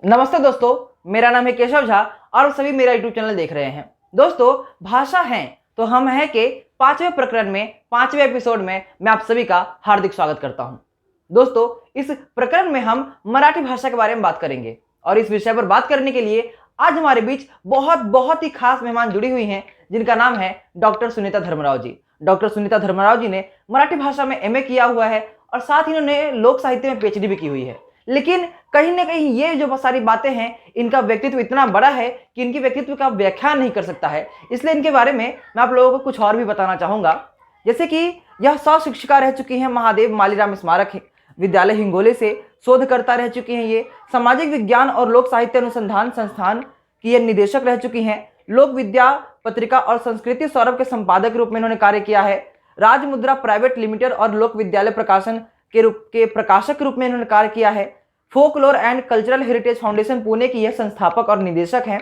नमस्ते दोस्तों, मेरा नाम है केशव झा और आप सभी मेरा यूट्यूब चैनल देख रहे हैं। दोस्तों, भाषा है तो हम हैं के 5वें प्रकरण में 5वें एपिसोड में मैं आप सभी का हार्दिक स्वागत करता हूं। दोस्तों, इस प्रकरण में हम मराठी भाषा के बारे में बात करेंगे और इस विषय पर बात करने के लिए आज हमारे बीच बहुत बहुत ही खास मेहमान जुड़ी हुई हैं, जिनका नाम है डॉक्टर सुनीता धर्मराव जी। डॉक्टर सुनीता धर्मराव जी ने मराठी भाषा में एमए किया हुआ है और साथ ही उन्होंने लोक साहित्य में पीएचडी भी की हुई है। लेकिन कहीं ना कहीं ये जो सारी बातें हैं, इनका व्यक्तित्व इतना बड़ा है कि इनके व्यक्तित्व का व्याख्यान नहीं कर सकता है। इसलिए इनके बारे में मैं आप लोगों को कुछ और भी बताना चाहूंगा। जैसे कि यह सह शिक्षिका रह चुकी हैं महादेव मालीराम स्मारक विद्यालय हिंगोले से, शोधकर्ता रह चुकी हैं ये, सामाजिक विज्ञान और लोक साहित्य अनुसंधान संस्थान की ये निदेशक रह चुकी हैं, लोक विद्या पत्रिका और संस्कृति सौरभ के संपादक रूप में इन्होंने कार्य किया है, राजमुद्रा प्राइवेट लिमिटेड और लोक विद्यालय प्रकाशन के प्रकाशक के रूप में इन्होंने कार्य किया है, folklore and cultural heritage foundation Pune की यह संस्थापक और निदेशक हैं,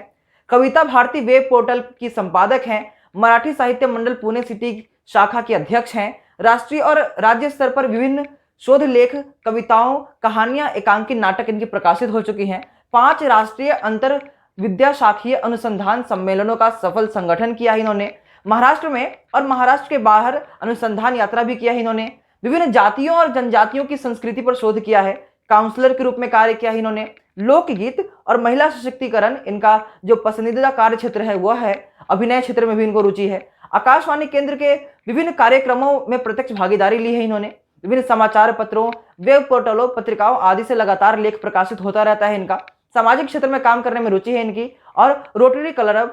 कविता भारती वेब पोर्टल की संपादक हैं, मराठी साहित्य मंडल पुणे सिटी शाखा के अध्यक्ष हैं, राष्ट्रीय और राज्य स्तर पर विभिन्न शोध लेख, कविताओं, कहानियां, एकांकित नाटक इनकी प्रकाशित हो चुकी हैं, 5 राष्ट्रीय अंतर विद्या शाखीय अनुसंधान सम्मेलनों का सफल संगठन किया है इन्होंने, महाराष्ट्र में और महाराष्ट्र के बाहर अनुसंधान यात्रा भी किया है इन्होंने, विभिन्न जातियों और जनजातियों की संस्कृति पर शोध किया है, काउंसलर के रूप में कार्य किया है इन्होंने, लोकगीत और महिला सशक्तिकरण इनका जो पसंदीदा कार्य क्षेत्र है वह है, अभिनय क्षेत्र में भी इनको रुचि है, आकाशवाणी केंद्र के विभिन्न कार्यक्रमों में प्रत्यक्ष भागीदारी ली है इन्होंने, विभिन्न समाचार पत्रों, वेब पोर्टलों, पत्रिकाओं आदि से लगातार लेख प्रकाशित होता रहता है इनका, सामाजिक क्षेत्र में काम करने में रुचि है इनकी और रोटरी क्लब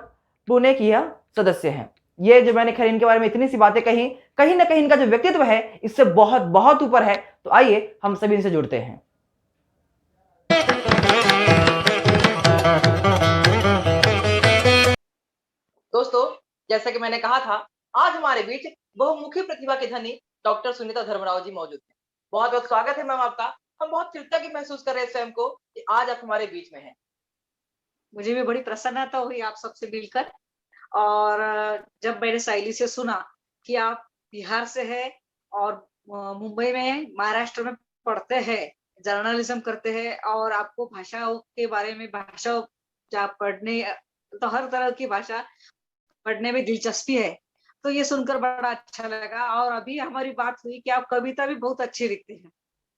पुणे की यह सदस्य हैं। ये जो मैंने खैर इनके बारे में इतनी सी बातें कही, कहीं ना कहीं इनका जो व्यक्तित्व है इससे बहुत बहुत ऊपर है। तो आइए हम सभी इनसे जुड़ते हैं। दोस्तों, जैसा कि मैंने कहा था, आज हमारे बीच बहुमुखी प्रतिभा के धनी डॉक्टर सुनीता धर्मराव जी मौजूद हैं। बहुत बहुत स्वागत है मैम आपका। हम बहुत कृतज्ञ महसूस कर रहे हैं स्वयं को कि आज आप हमारे बीच में हैं। मुझे भी बड़ी प्रसन्नता हुई आप सबसे मिलकर। और जब मैंने साइली से सुना कि आप बिहार से हैं और मुंबई में महाराष्ट्र में पढ़ते हैं, जर्नलिज्म करते हैं और आपको भाषाओं के बारे में पढ़ने, तो हर तरह की भाषा पढ़ने में दिलचस्पी है, तो ये सुनकर बड़ा अच्छा लगा। और अभी हमारी बात हुई कि आप कविता भी बहुत अच्छी लिखते हैं,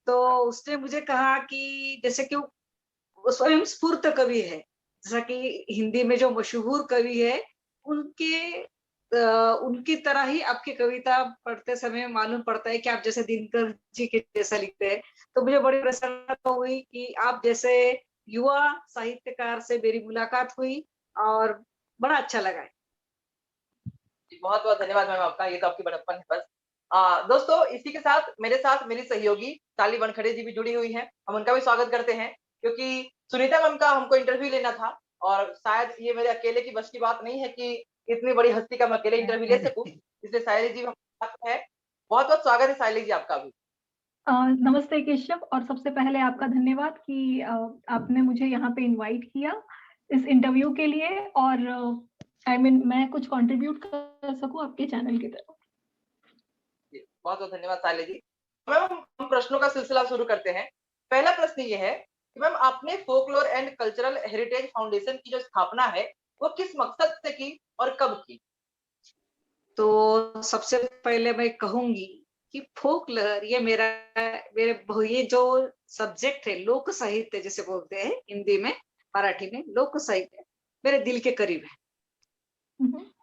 तो उसने मुझे कहा कि जैसे कि वो स्वयं स्फूर्त कवि है, जैसा कि हिंदी में जो मशहूर कवि है उनके उनकी तरह ही आपकी कविता पढ़ते समय मालूम पड़ता है कि आप जैसे दिनकर जी के जैसा लिखते हैं। तो मुझे बड़ी प्रसन्नता हुई कि आप जैसे युवा साहित्यकार से मेरी मुलाकात हुई और बड़ा अच्छा लगा है। बहुत बहुत धन्यवाद मैम आपका, ये तो आपकी बड़प्पन है बस। दोस्तों, इसी के साथ मेरी सहयोगी ताली बनखड़े जी भी जुड़ी हुई हैं। हम उनका भी स्वागत करते हैं क्योंकि सुनीता मैम का हमको इंटरव्यू लेना था और शायद ये मेरे अकेले की बस की बात नहीं है कि इतनी बड़ी हस्ती का मैं अकेले इंटरव्यू ले सकूं। इसलिए सायली जी हमारे साथ है। बहुत बहुत स्वागत है सायली जी आपका भी। नमस्ते केशव, और सबसे पहले आपका धन्यवाद कि आपने मुझे यहाँ पे इनवाइट किया इस इंटरव्यू के लिए, और मैं कुछ कंट्रीब्यूट कर सकूं आपके चैनल की तरफ। बहुत बहुत धन्यवाद सायली जी। मैम, हम प्रश्नों का सिलसिला शुरू करते हैं। पहला प्रश्न ये है कि मैम, आपने folklore and cultural heritage foundation की जो स्थापना है वो किस मकसद से की और कब की? तो सबसे पहले मैं कहूंगी कि फोक लहर ये ये जो सब्जेक्ट है, लोक साहित्य जिसे बोलते हैं हिंदी में, मराठी में लोक साहित्य, मेरे दिल के करीब है।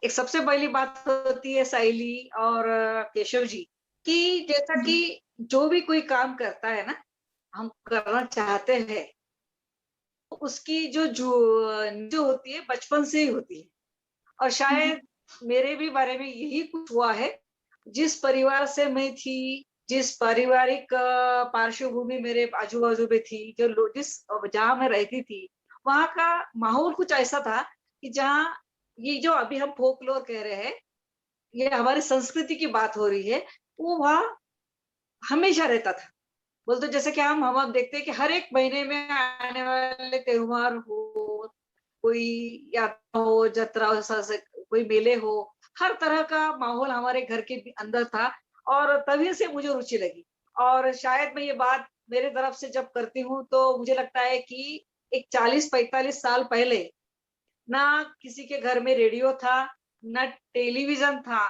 एक सबसे पहली बात होती है साइली और केशव जी कि जैसा कि जो भी कोई काम करता है ना, हम करना चाहते हैं, उसकी जो होती है बचपन से ही होती है। और शायद मेरे भी बारे में यही कुछ हुआ है। जिस परिवार से मैं थी, जिस पारिवारिक पार्श्वभूमि मेरे आजू बाजू में थी, जहाँ मैं रहती थी, वहां का माहौल कुछ ऐसा था कि जहाँ ये जो अभी हम फोकलोर कह रहे हैं, ये हमारी संस्कृति की बात हो रही है, वो वहाँ हमेशा रहता था। बोलते जैसे कि हम अब देखते हैं कि हर एक महीने में आने वाले त्योहार हो, कोई यात्रा हो, जत्रा हो, कोई मेले हो, हर तरह का माहौल हमारे घर के अंदर था। और तभी से मुझे रुचि लगी। और शायद मैं ये बात मेरे तरफ से जब करती हूँ तो मुझे लगता है कि एक 40-45 साल पहले ना किसी के घर में रेडियो था, ना टेलीविजन था।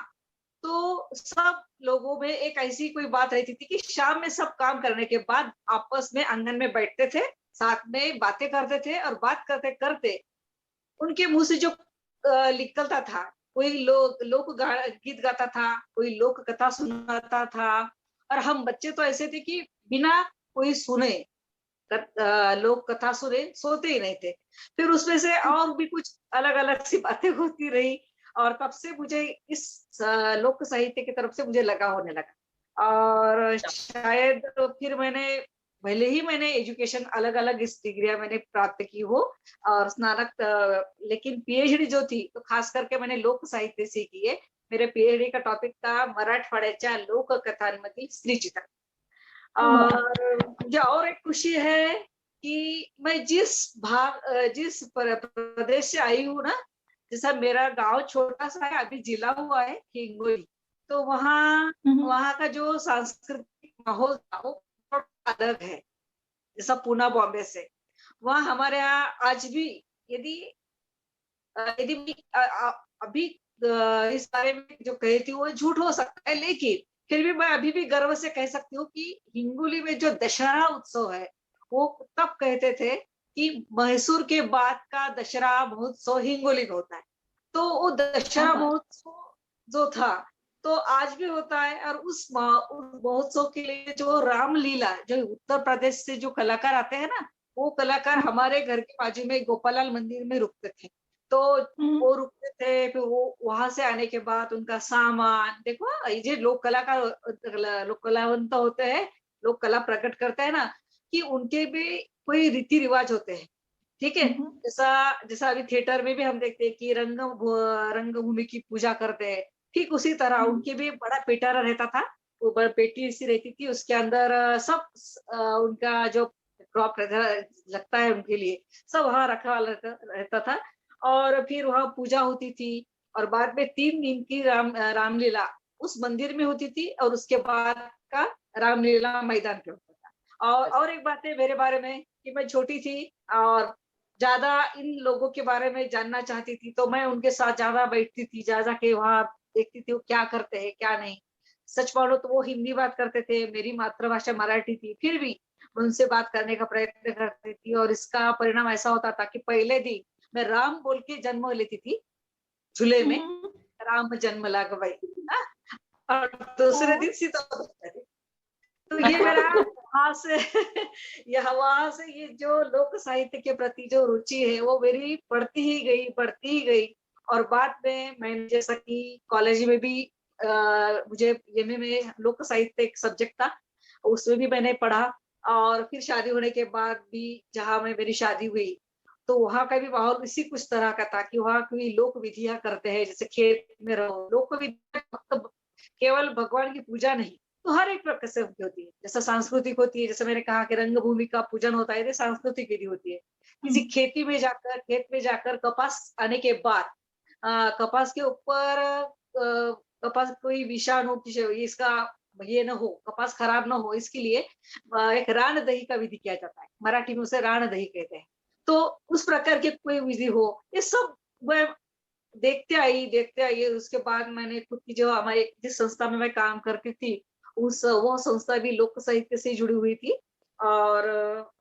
तो सब लोगों में एक ऐसी कोई बात रहती थी कि शाम में सब काम करने के बाद आपस में आंगन में बैठते थे, साथ में बातें करते थे और बात करते-करते उनके मुँह से जो निकलता था, कोई गीत गाता था, कोई लोक कथा सुनाता था और हम बच्चे तो ऐसे थे कि बिना कोई सुने लोक कथा सुने सोते ही नहीं थे। फिर उसमें से और भी कुछ अलग-अलग सी बातें होती रही और तब से मुझे इस लोक साहित्य की तरफ से मुझे लगाव होने लगा। और शायद फिर भले ही मैंने एजुकेशन अलग-अलग इस डिग्रियाँ मैंने प्राप्त की हो और लेकिन पीएचडी जो थी, तो खास करके मैंने लोक साहित्य से की है। मेरे पीएचडी का टॉपिक था मराठवाड्याच्या लोककथांमधील स्त्रीचित्र। और मुझे और एक खुशी है कि मैं जिस प्रदेश से आई हूँ ना, जैसा मेरा गांव छोटा-सा है, अभी जिला हुआ है हिंगोली। तो वहाँ वहाँ का जो सांस्कृतिक माहौल था वो थोड़ा अलग है, जैसा पूना बॉम्बे से। वहाँ हमारे यहाँ आज भी यदि यदि मैं अभी इस बारे में जो कहती हूँ वो झूठ हो सकता है, लेकिन फिर भी मैं अभी भी गर्व से कह सकती हूँ कि हिंगोली में जो दशहरा उत्सव है, वो तब कहते थे कि मैसूर के बाद का दशहरा महोत्सव हिंगोली में होता है। तो वो दशहरा महोत्सव जो था, तो आज भी होता है और उस महोत्सव के लिए जो रामलीला, जो उत्तर प्रदेश से जो कलाकार आते हैं ना, वो कलाकार हमारे घर के बाजू में गोपालाल मंदिर में रुकते थे। तो वो रुकते थे, फिर वो वहां से आने के बाद उनका सामान देखो, ये जो लोक कलावंत होते हैं, लोक कला प्रकट करते हैं ना, कि उनके भी कोई रीति रिवाज होते हैं। ठीक है, जैसा जैसा अभी थिएटर में भी हम देखते हैं कि रंगभूमि की पूजा करते हैं, ठीक उसी तरह उनके भी बड़ा पिटारा रहता था, वो पेटी सी रहती थी, उसके अंदर उनका जो क्रॉप लगता है उनके लिए, सब वहां रखा रहता था और फिर वहां पूजा होती थी और बाद में 3 दिन की रामलीला उस मंदिर में होती थी और उसके बाद का रामलीला मैदान पे होता था। और एक बात है मेरे बारे में कि मैं छोटी थी और ज्यादा इन लोगों के बारे में जानना चाहती थी, तो मैं उनके साथ ज्यादा बैठती थी, जा के वहां देखती थी वो क्या करते हैं क्या नहीं। सच मानो तो वो हिंदी बात करते थे, मेरी मातृभाषा मराठी थी, फिर भी उनसे बात करने का प्रयत्न करती थी और इसका परिणाम ऐसा होता था कि पहले दिन मैं राम बोल के जन्म लेती थी झूले में, राम जन्म लाग भाई, और दूसरे दिन सीता बोलते थे। तो ये मेरा वहां से वहां से ये जो लोक साहित्य के प्रति जो रुचि है वो मेरी बढ़ती ही गई और बाद में मैंने जैसा कि कॉलेज में भी मुझे एमए में लोक साहित्य एक सब्जेक्ट था, उसमें भी मैंने पढ़ा और फिर शादी होने के बाद भी जहाँ में मेरी शादी हुई तो वहाँ का भी माहौल इसी कुछ तरह का था कि वहाँ की लोक विधियां करते हैं, जैसे खेत में रहो, लोक विधियां मतलब केवल भगवान की पूजा नहीं, तो हर एक प्रकार से होती है, जैसे सांस्कृतिक होती है, जैसे मैंने कहा कि रंगभूमि का पूजन होता है, ये सांस्कृतिक विधि होती है। किसी खेत में जाकर कपास आने के बाद कपास के ऊपर कपास कोई विषाणु इसका ये न हो, कपास खराब न हो, इसके लिए एक राण दही का विधि किया जाता है, मराठी में उसे राण दही कहते हैं। तो उस प्रकार के कोई विधि हो, ये सब मैं देखते आई उसके बाद मैंने खुद की जो हमारे जिस संस्था में मैं काम करती थी वो संस्था भी लोक साहित्य से जुड़ी हुई थी और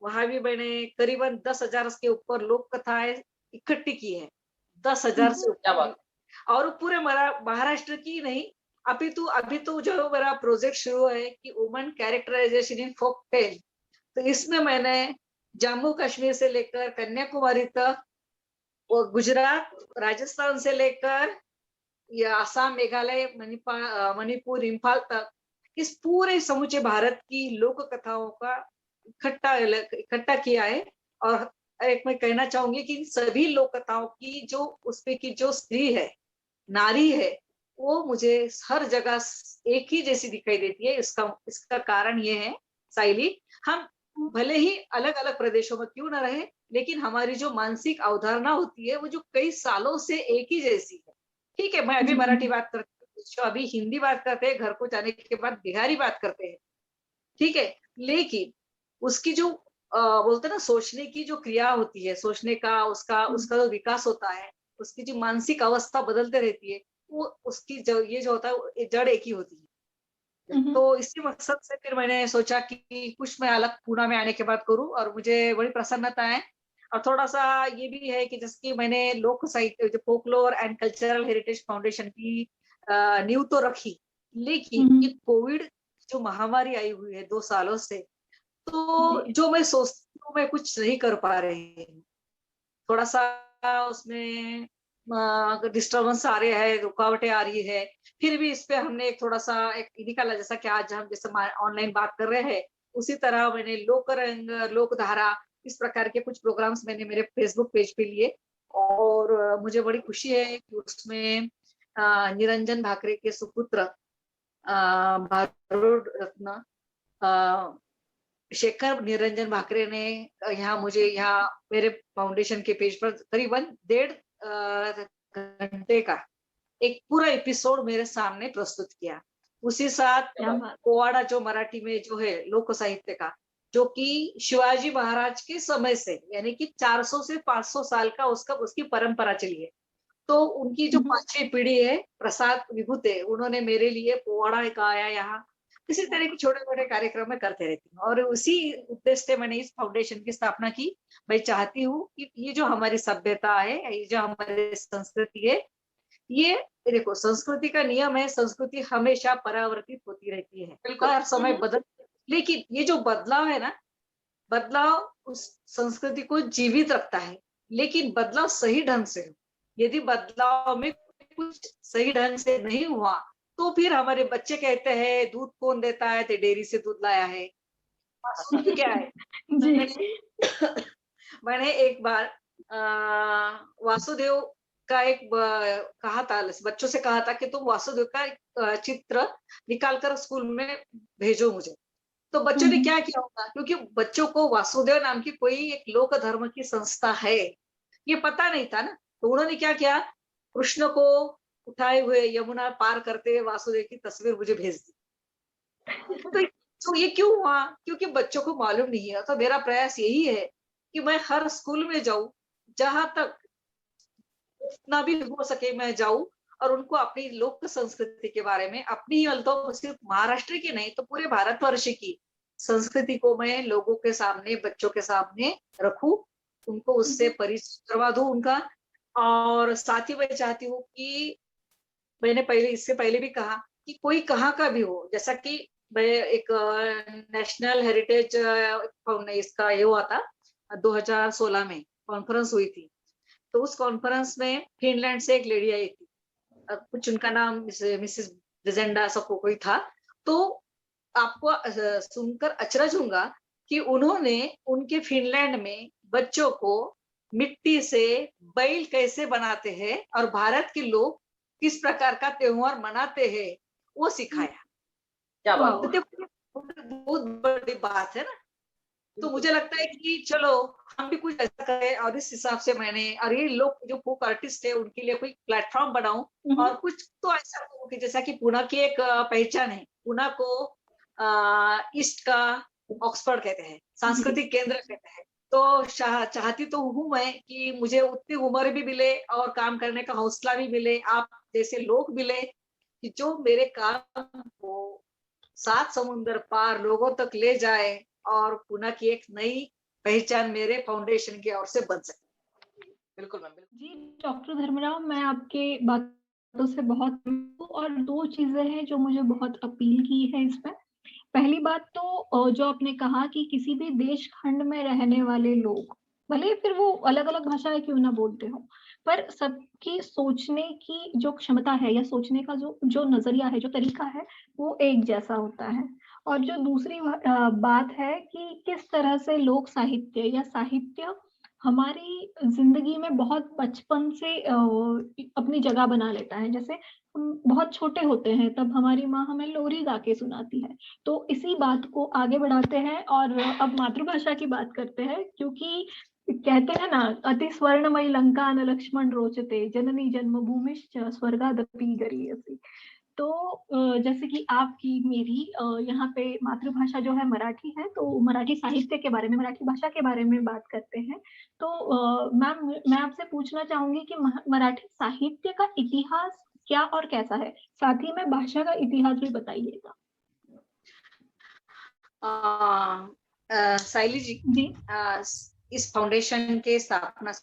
वहां भी मैंने करीबन 10,000 के ऊपर लोक कथाएं इकट्ठी की है, 10,000 से ऊपर और पूरे महाराष्ट्र की नहीं, अभी तो जो मेरा प्रोजेक्ट शुरू है कि वुमन कैरेक्टराइजेशन इन फोक टेल, तो इसमें मैंने जम्मू कश्मीर से लेकर कन्याकुमारी तक और गुजरात राजस्थान से लेकर या आसाम मेघालय मणिपुर इम्फाल तक इस पूरे समूचे भारत की लोक कथाओं का इकट्ठा किया है। और एक मैं कहना चाहूंगी कि सभी लोक कथाओं की जो उसपे की जो स्त्री है, नारी है, वो मुझे हर जगह एक ही जैसी दिखाई देती है। इसका कारण ये है साइली, हम भले ही अलग अलग प्रदेशों में क्यों ना रहे, लेकिन हमारी जो मानसिक अवधारणा होती है वो जो कई सालों से एक ही जैसी है। ठीक है, मैं अभी मराठी बात करती हूँ, जो अभी हिंदी बात करते हैं, घर को जाने के बाद बिहारी बात करते हैं, ठीक है, लेकिन उसकी जो बोलते हैं ना, सोचने की जो क्रिया होती है, सोचने का उसका उसका जो विकास होता है, उसकी जो मानसिक अवस्था बदलते रहती है, वो उसकी जो ये जो होता है वो जड़ एक ही होती है। हम्म, तो इसी मकसद से फिर मैंने सोचा कि कुछ मैं अलग पुणे में आने के बाद करूँ, और मुझे बड़ी प्रसन्नता है। और थोड़ा-सा ये भी है कि जैसे कि मैंने लोक साहित्य जो folklore and cultural heritage foundation की नींव तो रखी, लेकिन ये हम्म, कोविड जो महामारी आई हुई है 2 सालों से, तो जी। जो मैं सोचती हूँ मैं कुछ नहीं कर पा रही हूँ। थोड़ा-सा उसमें डिस्टर्बेंस आ रहे हैं, रुकावटें आ रही है। फिर भी इस पे हमने एक थोड़ा-सा एक निकाला, जैसा कि आज हम जैसे ऑनलाइन बात कर रहे हैं, उसी तरह मैंने लोकरंग, लोकधारा इस प्रकार के कुछ प्रोग्राम्स मैंने मेरे फेसबुक पेज पे लिए, और मुझे बड़ी खुशी है कि उसमें निरंजन भाकरे के सुपुत्र भारूड रत्न अ, शेखर निरंजन भाकरे ने यहाँ मुझे यहाँ मेरे फाउंडेशन के पेज पर करीबन 1.5 घंटे का एक पूरा एपिसोड मेरे सामने प्रस्तुत किया। उसी साथ क्या बात। पोवाड़ा जो मराठी में जो है लोक साहित्य का, जो कि शिवाजी महाराज के समय से यानी कि 400 से 500 साल का उसका उसकी परंपरा चली है। तो उनकी जो हम्म, 5वीं पीढ़ी है, प्रसाद विभूते, उन्होंने मेरे लिए पोवाड़ा गाया यहाँ। इसी तरह के छोटे-मोटे कार्यक्रम मैं करते रहती हूँ, और उसी उद्देश्य से मैंने इस फाउंडेशन की स्थापना की। मैं चाहती हूँ कि ये जो हमारी सभ्यता है, ये जो हमारी संस्कृति है, ये देखो, संस्कृति का नियम है, संस्कृति हमेशा परावर्तित होती रहती है। हर समय हम्म, बदल, लेकिन ये जो बदलाव है ना, बदलाव उस संस्कृति को जीवित रखता है, लेकिन बदलाव सही ढंग से हो। यदि बदलाव में कुछ सही ढंग से नहीं हुआ, तो फिर हमारे बच्चे कहते हैं दूध कौन देता है, तो डेयरी से दूध लाया है। शुद्ध क्या है? जी। मैंने मैंने एक बार वासुदेव का एक कहा था, बच्चों से कहा था कि तुम वासुदेव का एक चित्र निकाल कर स्कूल में भेजो मुझे। तो बच्चों ने क्या किया होगा, क्योंकि बच्चों को वासुदेव नाम की कोई एक लोक धर्म की संस्था है, ये पता नहीं था ना। तो उन्होंने क्या किया, कृष्ण को उठाए हुए यमुना पार करते हुए वासुदेव की तस्वीर मुझे भेज दी। तो तो ये क्यों हुआ? क्योंकि बच्चों को मालूम नहीं है। तो मेरा प्रयास यही है कि मैं हर स्कूल में जाऊँ, जहाँ तक जितना भी हो सके मैं जाऊँ, और उनको अपनी लोक संस्कृति के बारे में, अपनी ही तो सिर्फ महाराष्ट्र की नहीं, तो पूरे भारतवर्ष की संस्कृति को मैं लोगों के सामने, बच्चों के सामने रखूँ, उनको उससे परिचय करवा दूँ उनका। और साथ ही मैं चाहती हूँ कि मैंने पहले इससे पहले भी कहा कि कोई कहाँ का भी हो, जैसा कि मैं एक नेशनल हेरिटेज इसका ये हुआ था 2016 में कॉन्फ्रेंस हुई थी। तो उस कॉन्फ्रेंस में फिनलैंड से एक लेडी आई थी, कुछ उनका नाम मिसेस ब्रिजेंडा ऐसा कोई था। तो आपको सुनकर अचरज होगा कि उन्होंने उनके फिनलैंड में बच्चों को मिट्टी से बैल कैसे बनाते हैं और भारत के लोग किस प्रकार का त्योहार मनाते हैं, वो सिखाया। क्या बात तो है। देखो, बहुत बड़ी बात है ना। तो मुझे लगता है कि चलो हम भी कुछ ऐसा करें, और इस हिसाब से मैंने, और ये लोग जो फोक आर्टिस्ट है उनके लिए कोई प्लेटफॉर्म बनाऊं, और कुछ तो ऐसा करूं कि जैसा कि पुणे की एक पहचान है, पुणे को ईस्ट का ऑक्सफोर्ड कहते हैं, सांस्कृतिक केंद्र कहते हैं। तो चाहती तो हूँ मैं कि मुझे उतनी उम्र भी मिले और काम करने का हौसला भी मिले, आप जैसे लोग मिले, कि जो मेरे काम को 7 समुंदर पार लोगों तक ले जाए, और पुणे की एक नई पहचान मेरे फाउंडेशन की ओर से बन सके। बिल्कुल मैम, बिल्कुल। जी, डॉक्टर धर्मराव, मैं आपके बातों से बहुत सहमत हूँ और 2 चीज़ें हैं जो मुझे बहुत अपील की है इसमें। पहली बात तो जो आपने कहा कि किसी भी देश खंड में रहने वाले लोग, भले ही फिर वो अलग-अलग भाषाएँ क्यों ना बोलते हों, पर सबकी सोचने की जो क्षमता है या सोचने का जो जो नज़रिया है, जो तरीका है, वो एक जैसा होता है। और जो दूसरी बात है कि किस तरह से लोक साहित्य या साहित्य हमारी ज़िंदगी में बहुत बचपन से अपनी जगह बना लेता है। जैसे हम बहुत छोटे होते हैं, तब हमारी माँ हमें लोरी गा के सुनाती है। तो इसी बात को आगे बढ़ाते हैं और अब मातृभाषा की बात करते हैं, क्योंकि कहते हैं ना, अति स्वर्णमयी लंका न लक्ष्मण रोचते, जननी जन्मभूमिश्च स्वर्गादपि गरीयसी। तो जैसे कि आपकी मेरी यहाँ पे मातृभाषा जो है मराठी है, तो मराठी साहित्य के बारे में, मराठी भाषा के बारे में बात करते हैं। तो मैम मैं आपसे पूछना चाहूँगी कि मराठी साहित्य का इतिहास क्या और कैसा है? साथ ही में भाषा का इतिहास भी बताइएगा। साइली जी, जी। इस फाउंडेशन के स्थापना से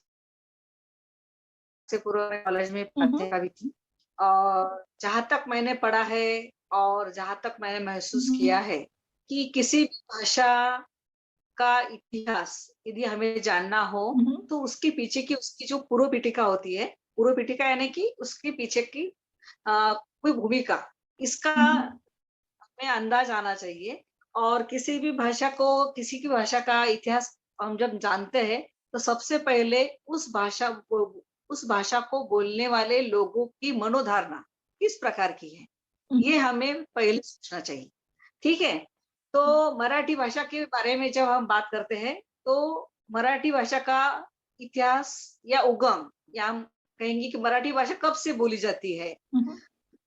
पूर्व मैं कॉलेज में हुँ, हुँ। अध्यापिका भी थी, और जहाँ तक मैंने पढ़ा है और जहाँ तक मैंने महसूस हुँ, किया हुँ। है कि किसी भी भाषा का इतिहास यदि हमें जानना हो, हुँ, हुँ। तो उसके पीछे की उसकी जो पूर्व पीठिका होती है, पूर्व पीठिका यानी कि उसके पीछे की कोई भूमिका, इसका हुँ, हुँ। हमें अंदाज आना चाहिए। और किसी भी भाषा को, किसी की भाषा का इतिहास हम जब जानते हैं, तो सबसे पहले उस भाषा को बोलने वाले लोगों की मनोधारणा किस प्रकार की है, हुँ, ये हुँ। हमें पहले सोचना चाहिए। ठीक है? तो मराठी भाषा के बारे में जब हम बात करते हैं, तो मराठी भाषा का इतिहास या उगम, या हम कहेंगे कि मराठी भाषा कब से बोली जाती है। हुँ, हुँ।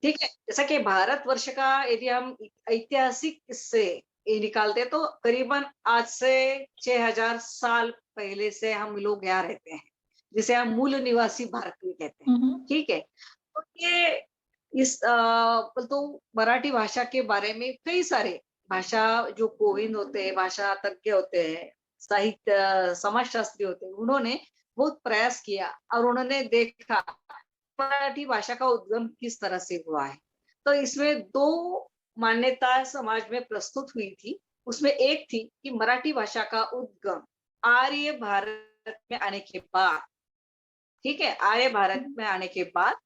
ठीक है? जैसा कि भारतवर्ष का यदि हम ऐतिहासिक इससे ये निकालते हैं, तो करीबन आज से 6000 साल पहले से हम लोग यहाँ रहते हैं, जिसे हम मूल निवासी भारतीय कहते हैं। हुँ, हुँ। ठीक है? तो ये तो मराठी भाषा के बारे में कई सारे भाषा जो कोविद होते हैं, भाषा तज्ञ होते हैं, साहित्य समाजशास्त्री होते हैं, उन्होंने बहुत प्रयास किया और उन्होंने देखा मराठी भाषा का उद्गम किस तरह से हुआ है। तो इसमें 2 मान्यता समाज में प्रस्तुत हुई थी। उसमें एक थी कि मराठी भाषा का उद्गम आर्य भारत में आने के बाद, ठीक है? आर्य भारत में आने के बाद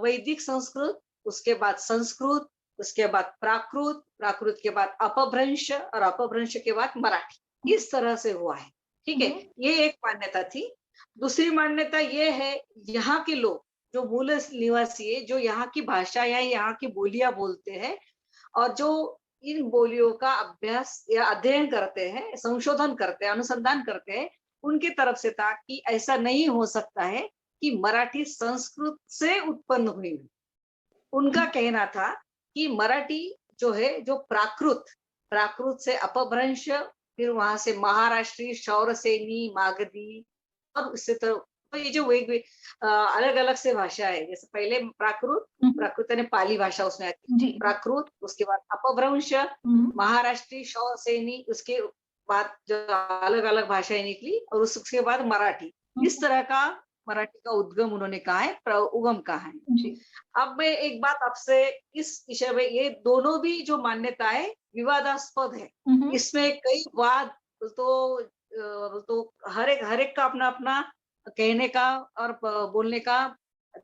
वैदिक संस्कृत, उसके बाद संस्कृत, उसके बाद प्राकृत, प्राकृत के बाद अपभ्रंश और अपभ्रंश के बाद मराठी। इस तरह से हुआ है। ठीक हुँ, है? हुँ। ये एक मान्यता थी। दूसरी मान्यता ये है, यहाँ के लोग जो मूल निवासी है, जो यहाँ की भाषा या यहाँ की बोलियां बोलते हैं और जो इन बोलियों का अभ्यास या अध्ययन करते हैं, संशोधन करते हैं, अनुसंधान करते हैं, उनकी तरफ से था कि ऐसा नहीं हो सकता है कि मराठी संस्कृत से उत्पन्न हुई हो। उनका कहना था कि मराठी जो है, जो प्राकृत, प्राकृत से अपभ्रंश, फिर वहां से महाराष्ट्री, शौरसेनी, मागधी, और उससे तो ये जो अलग-अलग से भाषा है, जैसे पहले प्राकृत, हुँ, हुँ। प्राकृत यानी पाली भाषा उसमें आती है। जी। प्राकृत, उसके बाद अपभ्रंश, हुँ, महाराष्ट्री, शौरसेनी, उसके बाद जो अलग-अलग भाषाएं निकली और उसके बाद मराठी। हुँ, इस तरह का मराठी का उद्गम उन्होंने कहा है, उगम कहा है। जी। अब मैं एक बात आपसे इस विषय में, ये दोनों भी जो मान्यताएं विवादास्पद है, हुँ, हुँ। इसमें कई वाद, तो हर एक का अपना अपना कहने का और बोलने का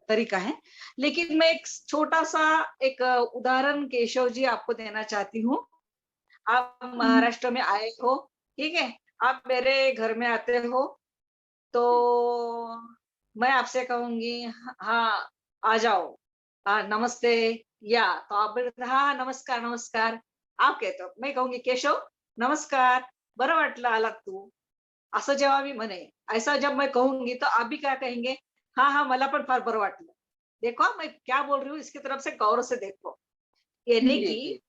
तरीका है। लेकिन मैं एक छोटा सा एक उदाहरण केशव जी आपको देना चाहती हूँ। आप हुँ, हुँ। महाराष्ट्र में आए हो, ठीक है? आप मेरे घर में आते हो, तो मैं आपसे कहूंगी, हाँ, आ जाओ, हाँ नमस्ते, या तो आप बोलते हाँ हाँ, नमस्कार नमस्कार, आप कहतो, मैं कहूंगी केशव नमस्कार, बरं वाटलं आलात तू, असं जेव्हा मी म्हणे, ऐसा जब मैं कहूंगी तो आप भी क्या कहेंगे, हाँ हाँ मला पण फार बरं वाटलं। देखो मैं क्या बोल रही हूँ, इसकी तरफ से गौर से देखो, यानी जी। कि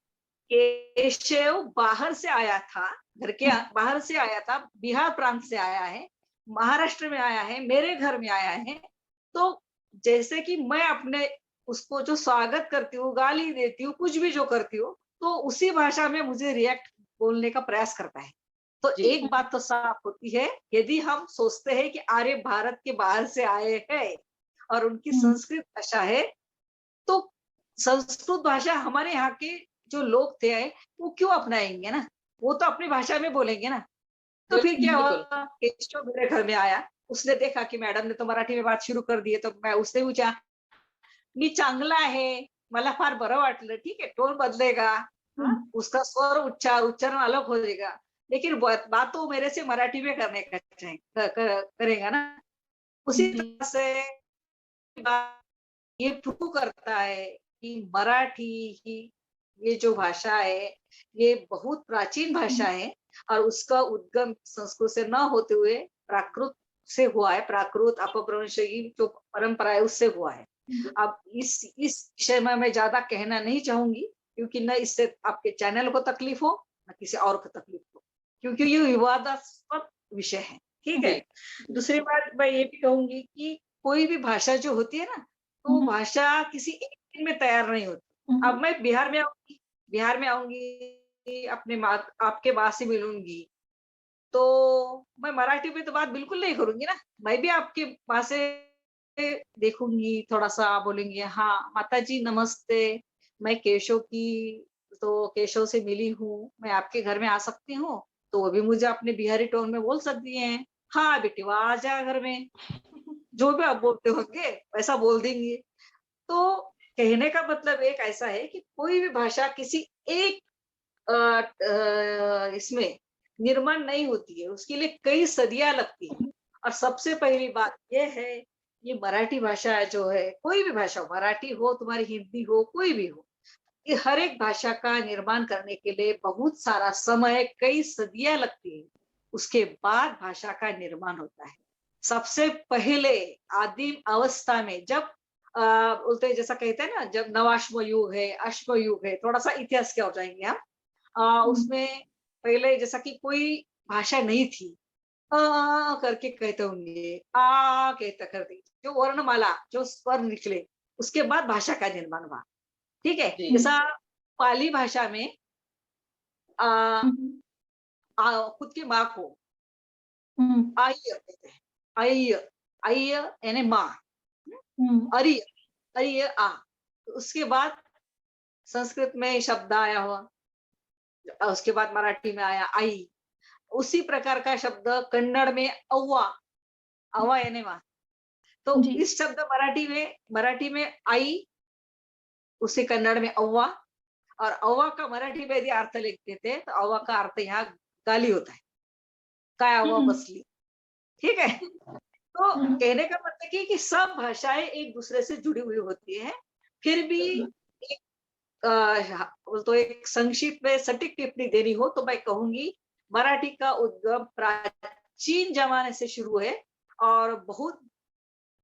केशव बाहर से आया था, घर के बाहर से आया था, बिहार प्रांत से आया है, महाराष्ट्र में आया है, मेरे घर में आया है। तो जैसे कि मैं अपने उसको जो स्वागत करती हूँ, गाली देती हूँ, कुछ भी जो करती हूँ, तो उसी भाषा में मुझे रिएक्ट बोलने का प्रयास करता है। तो एक बात तो साफ होती है, यदि हम सोचते हैं कि आर्य भारत के बाहर से आए हैं और उनकी हुँ, संस्कृत भाषा है, तो संस्कृत भाषा हमारे यहाँ के जो लोग थे, वो क्यों अपनाएंगे ना? वो तो अपनी भाषा में बोलेंगे ना। तो फिर क्या हुआ, केशव मेरे घर में आया, उसने देखा कि मैडम ने तो मराठी में बात शुरू कर दी है, तो मैं उसने पूछा, "मी चांगला आहे, मला फार बरं वाटलं." ठीक है, टोन बदलेगा, हुँ। हाँ, उसका स्वर, उच्चारण अलग हो जाएगा, लेकिन बात तो मेरे से मराठी में करने का करेगा ना। उसी जी। तरह से बात ये प्रूव करता है कि मराठी ही, ये जो भाषा है, ये बहुत प्राचीन हुँ, भाषा है और उसका उद्गम संस्कृत से न होते हुए प्राकृत से हुआ है। प्राकृत अपभ्रंश की जो परंपरा है, उससे हुआ है। अब इस विषय में मैं ज्यादा कहना नहीं चाहूंगी, क्योंकि न इससे आपके चैनल को तकलीफ हो, न किसी और को तकलीफ हो, क्योंकि ये विवादास्पद विषय है। ठीक है। दूसरी बात मैं ये भी कहूंगी कि कोई भी भाषा जो होती है ना, तो भाषा किसी एक दिन में तैयार नहीं होती। अब मैं बिहार में आऊंगी, अपने माँ आपके माँ से मिलूंगी, तो मैं मराठी में तो बात बिल्कुल नहीं करूंगी ना। मैं भी आपके माँ से देखूंगी, थोड़ा सा बोलेंगे, हाँ माता जी नमस्ते, मैं केशव की, तो केशव से मिली हूँ, मैं आपके घर में आ सकती हूँ? तो वो भी मुझे अपने बिहारी टोन में बोल सकती हैं, हाँ बेटी वहां आ जा घर में, जो भी आप बोलते होंगे वैसा बोल देंगे। तो कहने का मतलब एक ऐसा है कि कोई भी भाषा किसी एक इसमें निर्माण नहीं होती है, उसके लिए कई सदियां लगती है। और सबसे पहली बात यह है, ये मराठी भाषा जो है, कोई भी भाषा हो, मराठी हो, तुम्हारी हिंदी हो, कोई भी हो, ये हर एक भाषा का निर्माण करने के लिए बहुत सारा समय, कई सदियां लगती है। उसके बाद भाषा का निर्माण होता है। सबसे पहले आदिम अवस्था में जब बोलते हैं, जैसा कहते हैं ना, जब नवाश्म युग है, अश्म युग है, थोड़ा सा इतिहास क्या हो जाएंगे हम, उसमें पहले जैसा कि कोई भाषा नहीं थी, अ करके कहते होंगे, आ कहते करते, जो वर्णमाला, जो स्वर निकले, उसके बाद भाषा का निर्माण हुआ। ठीक है। जैसा पाली भाषा में आ, खुद की माँ को आर्य कहते हैं, आर्य, आर्य यानी माँ, अरिय, अरिय आ। उसके बाद संस्कृत में शब्द आया हुआ, उसके बाद मराठी में आया आई। उसी प्रकार का शब्द कन्नड़ में अव्वा, अव्वा यानी माँ। तो जी। इस शब्द मराठी में आई, उसी कन्नड़ में अव्वा, और अव्वा का मराठी में यदि अर्थ लिखते थे तो अव्वा का अर्थ यहाँ गाली होता है, काय अव्वा बसली। ठीक है। तो कहने का मतलब कि सब भाषाएं एक दूसरे से जुड़ी हुई होती है। फिर भी एक तो एक संक्षिप्त में सटीक टिप्पणी देनी हो तो मैं कहूंगी, मराठी का उद्गम प्राचीन जमाने से शुरू है, और बहुत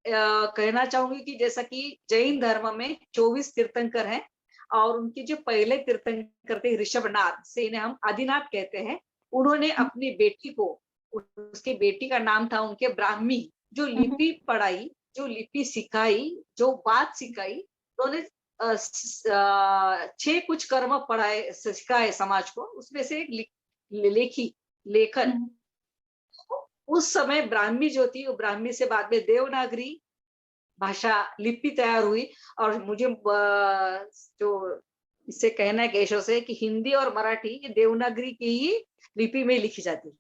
कहना चाहूंगी कि जैसा कि जैन धर्म में 24 तीर्थंकर हैं, और उनके जो पहले तीर्थंकर थे ऋषभनाथ, से इन्हें हम आदिनाथ कहते हैं, उन्होंने अपनी बेटी को, उसकी बेटी का नाम था उनके ब्राह्मी, जो लिपि पढ़ाई, जो लिपि सिखाई, जो बात सिखाई, तो उन्हें 6 कुछ कर्म पढ़ाए, सिखाए समाज को, उसमें से एक लेखन। उस समय ब्राह्मी जो थी, वो ब्राह्मी से बाद में देवनागरी भाषा लिपि तैयार हुई। और मुझे जो इससे कहना है केशव से, कि हिंदी और मराठी ये देवनागरी की ही लिपि में लिखी जाती है।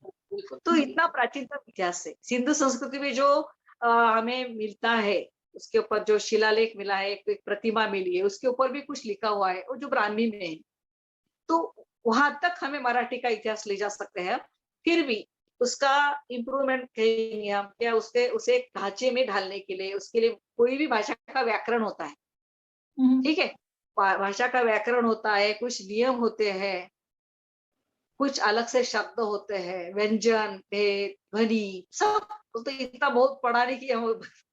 तो इतना प्राचीनतम इतिहास है। सिंधु संस्कृति में जो हमें मिलता है, उसके ऊपर जो शिलालेख मिला है, एक प्रतिमा मिली है, उसके ऊपर भी कुछ लिखा हुआ है, वो जो ब्राह्मी में है। तो वहां तक हमें मराठी का इतिहास ले जा सकते हैं। फिर भी उसका इम्प्रूवमेंट कहेंगे हम, क्या उसे एक ढांचे में ढालने के लिए, उसके लिए कोई भी भाषा का व्याकरण होता है। ठीक है। भाषा का व्याकरण होता है, कुछ नियम होते हैं, कुछ अलग से शब्द होते हैं, व्यंजन, भेद, ध्वनि, सब। तो इतना बहुत पढ़ाने की कि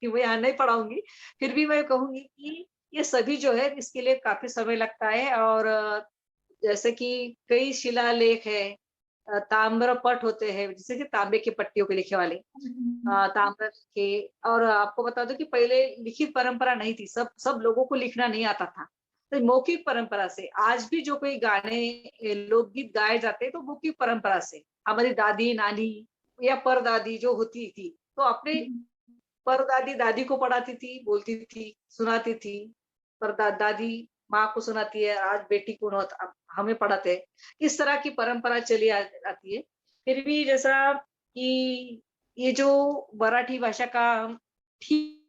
मैं यहाँ नहीं पढ़ाऊंगी। फिर भी मैं कहूंगी कि ये सभी जो है, इसके लिए काफी समय लगता है। और जैसे कि कई शिलालेख है, ताम्रपट होते हैं, जैसे कि तांबे की पट्टियों पे लिखे वाले, ताम्र के। और आपको बता दो कि पहले लिखित परंपरा नहीं थी, सब लोगों को लिखना नहीं आता था। तो मौखिक परंपरा से आज भी जो कोई गाने, लोकगीत गाए जाते हैं, तो मौखिक परंपरा से हमारी दादी नानी या परदादी जो होती थी, तो अपने परदादी दादी को पढ़ाती थी, बोलती थी, सुनाती थी। दादी माँ को सुनाती है, आज बेटी को हमें पढ़ाते हैं। इस तरह की परंपरा चली आती है। फिर भी जैसा कि ये जो मराठी भाषा का ठीक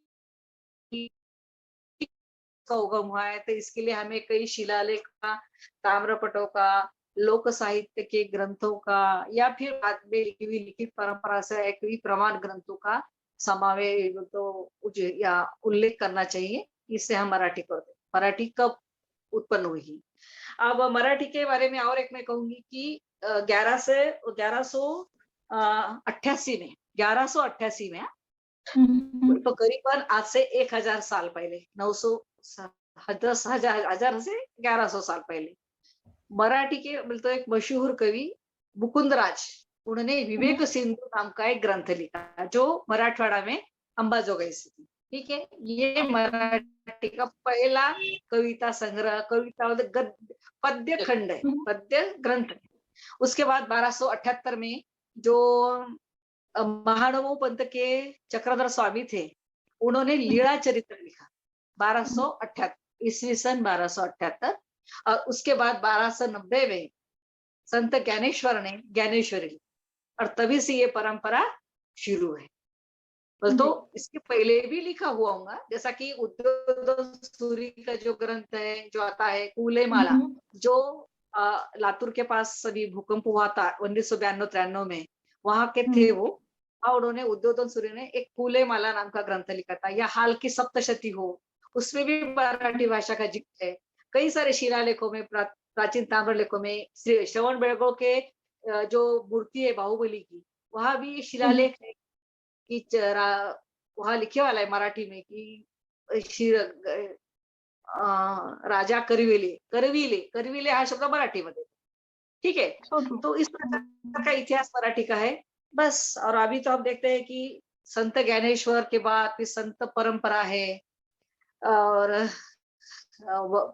का उगम हुआ है, तो इसके लिए हमें कई शिलालेख का, ताम्रपटों का, लोक साहित्य के ग्रंथों का, या फिर बाद में लिखी हुई लिखित परंपरा से एक भी प्रमाण ग्रंथों का समावेश या उल्लेख करना चाहिए। इससे हम मराठी करते। मराठी कब उत्पन्न हुई? अब मराठी के बारे में और एक मैं कहूंगी कि 1188 में, 1188 में तो करीबन आज से 1000 साल पहले 900 10,000 से 1100 साल पहले मराठी के बोलते एक मशहूर कवि मुकुंदराज उन्होंने विवेक सिंधु नाम का एक ग्रंथ लिखा जो मराठवाड़ा में अंबाजोगाई से थी। ठीक है, ये मराठी का पहला कविता संग्रह, कविता पद्य खंड है, पद्य ग्रंथ है। उसके बाद 1278 में जो महानुभव पंथ के चक्रधर स्वामी थे, उन्होंने लीला चरित्र लिखा 1278 ईस्वी सन 1278। और उसके बाद 1290 में संत ज्ञानेश्वर ने ज्ञानेश्वरी लिखी और तभी से ये परंपरा शुरू है। तो इसके पहले भी लिखा हुआ होगा, जैसा कि उद्योधन सूरी का जो ग्रंथ है जो आता है कूले माला, जो लातूर के पास सभी भूकंप हुआ था 1992-93 में, वहां के थे वो, और उन्होंने उद्योधन सूरी ने एक कूले माला नाम का ग्रंथ लिखा था, या हाल की सप्तशती हो, उसमें भी मराठी भाषा का जिक्र है। कई सारे शिलालेखों में, प्राचीन ताम्रलेखों में श्री श्रवण बेळगोळ के जो मूर्ति है बाहुबली की, वहां भी शिलालेख है कि वहां लिखे वाला है मराठी में कि राजा करविले, करविले हा शब्द मराठीमध्ये, ठीक है। तो इस प्रकार का इतिहास मराठी का है बस। और अभी तो हम देखते हैं कि संत ज्ञानेश्वर के बाद फिर संत परंपरा है और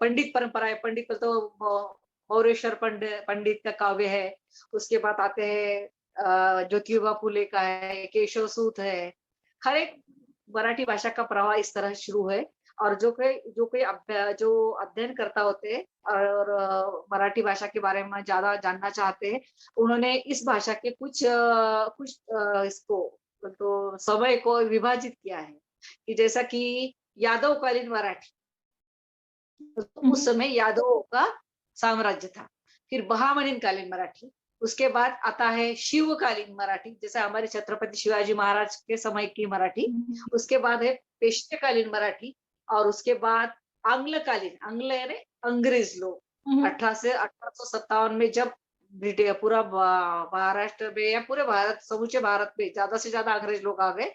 पंडित परंपरा है। पंडित तो मौरेश्वर पंडित का काव्य है। उसके बाद आते हैं ज्योतिबा फुले का है, केशव सूत है। हर एक मराठी भाषा का प्रवाह इस तरह शुरू है। और जो कोई अध्ययन करता होते हैं और मराठी भाषा के बारे में ज्यादा जानना चाहते हैं, उन्होंने इस भाषा के कुछ इसको तो समय को विभाजित किया है कि जैसा कि यादवकालीन मराठी, उस समय यादवों का साम्राज्य था। फिर बहामनीन कालीन मराठी, उसके बाद आता है शिवकालीन मराठी, जैसे हमारे छत्रपति शिवाजी महाराज के समय की मराठी। उसके बाद है पेशवेकालीन मराठी, और उसके बाद आंग्लकालीन, आंग्ल यानी अंग्रेज लोग 1857 में जब ब्रिटेन पूरा महाराष्ट्र में या पूरे भारत, समूचे भारत में ज्यादा से ज्यादा अंग्रेज लोग आ गए,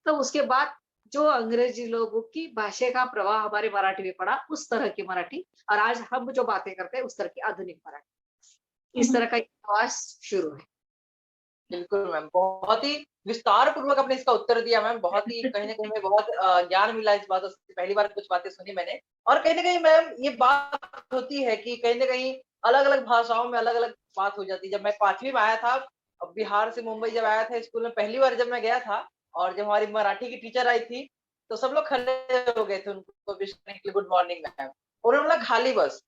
तो उसके बाद जो अंग्रेजी लोगों की भाषा का प्रवाह हमारे मराठी में पड़ा, उस तरह की मराठी। और आज हम जो बातें करते हैं उस तरह की आधुनिक मराठी, इस तरह का इतिहास शुरू है। बिल्कुल मैम, बहुत ही विस्तार पूर्वक आपने इसका उत्तर दिया मैम। बहुत ही कहीं ना कहीं में बहुत ज्ञान मिला इस बातों से। पहली बार कुछ बातें सुनी मैंने। और कहीं ना कहीं मैम ये बात होती है कि कहीं ना कहीं अलग अलग भाषाओं में अलग अलग बात हो जाती है। जब मैं 5वीं में आया था, बिहार से मुंबई जब आया था स्कूल में, पहली बार जब मैं गया था और जब हमारी मराठी की टीचर आई थी, तो सब लोग खड़े हो गए थे उनको विश करने के लिए, गुड मॉर्निंग मैम। और उन्होंने बोला खाली बस।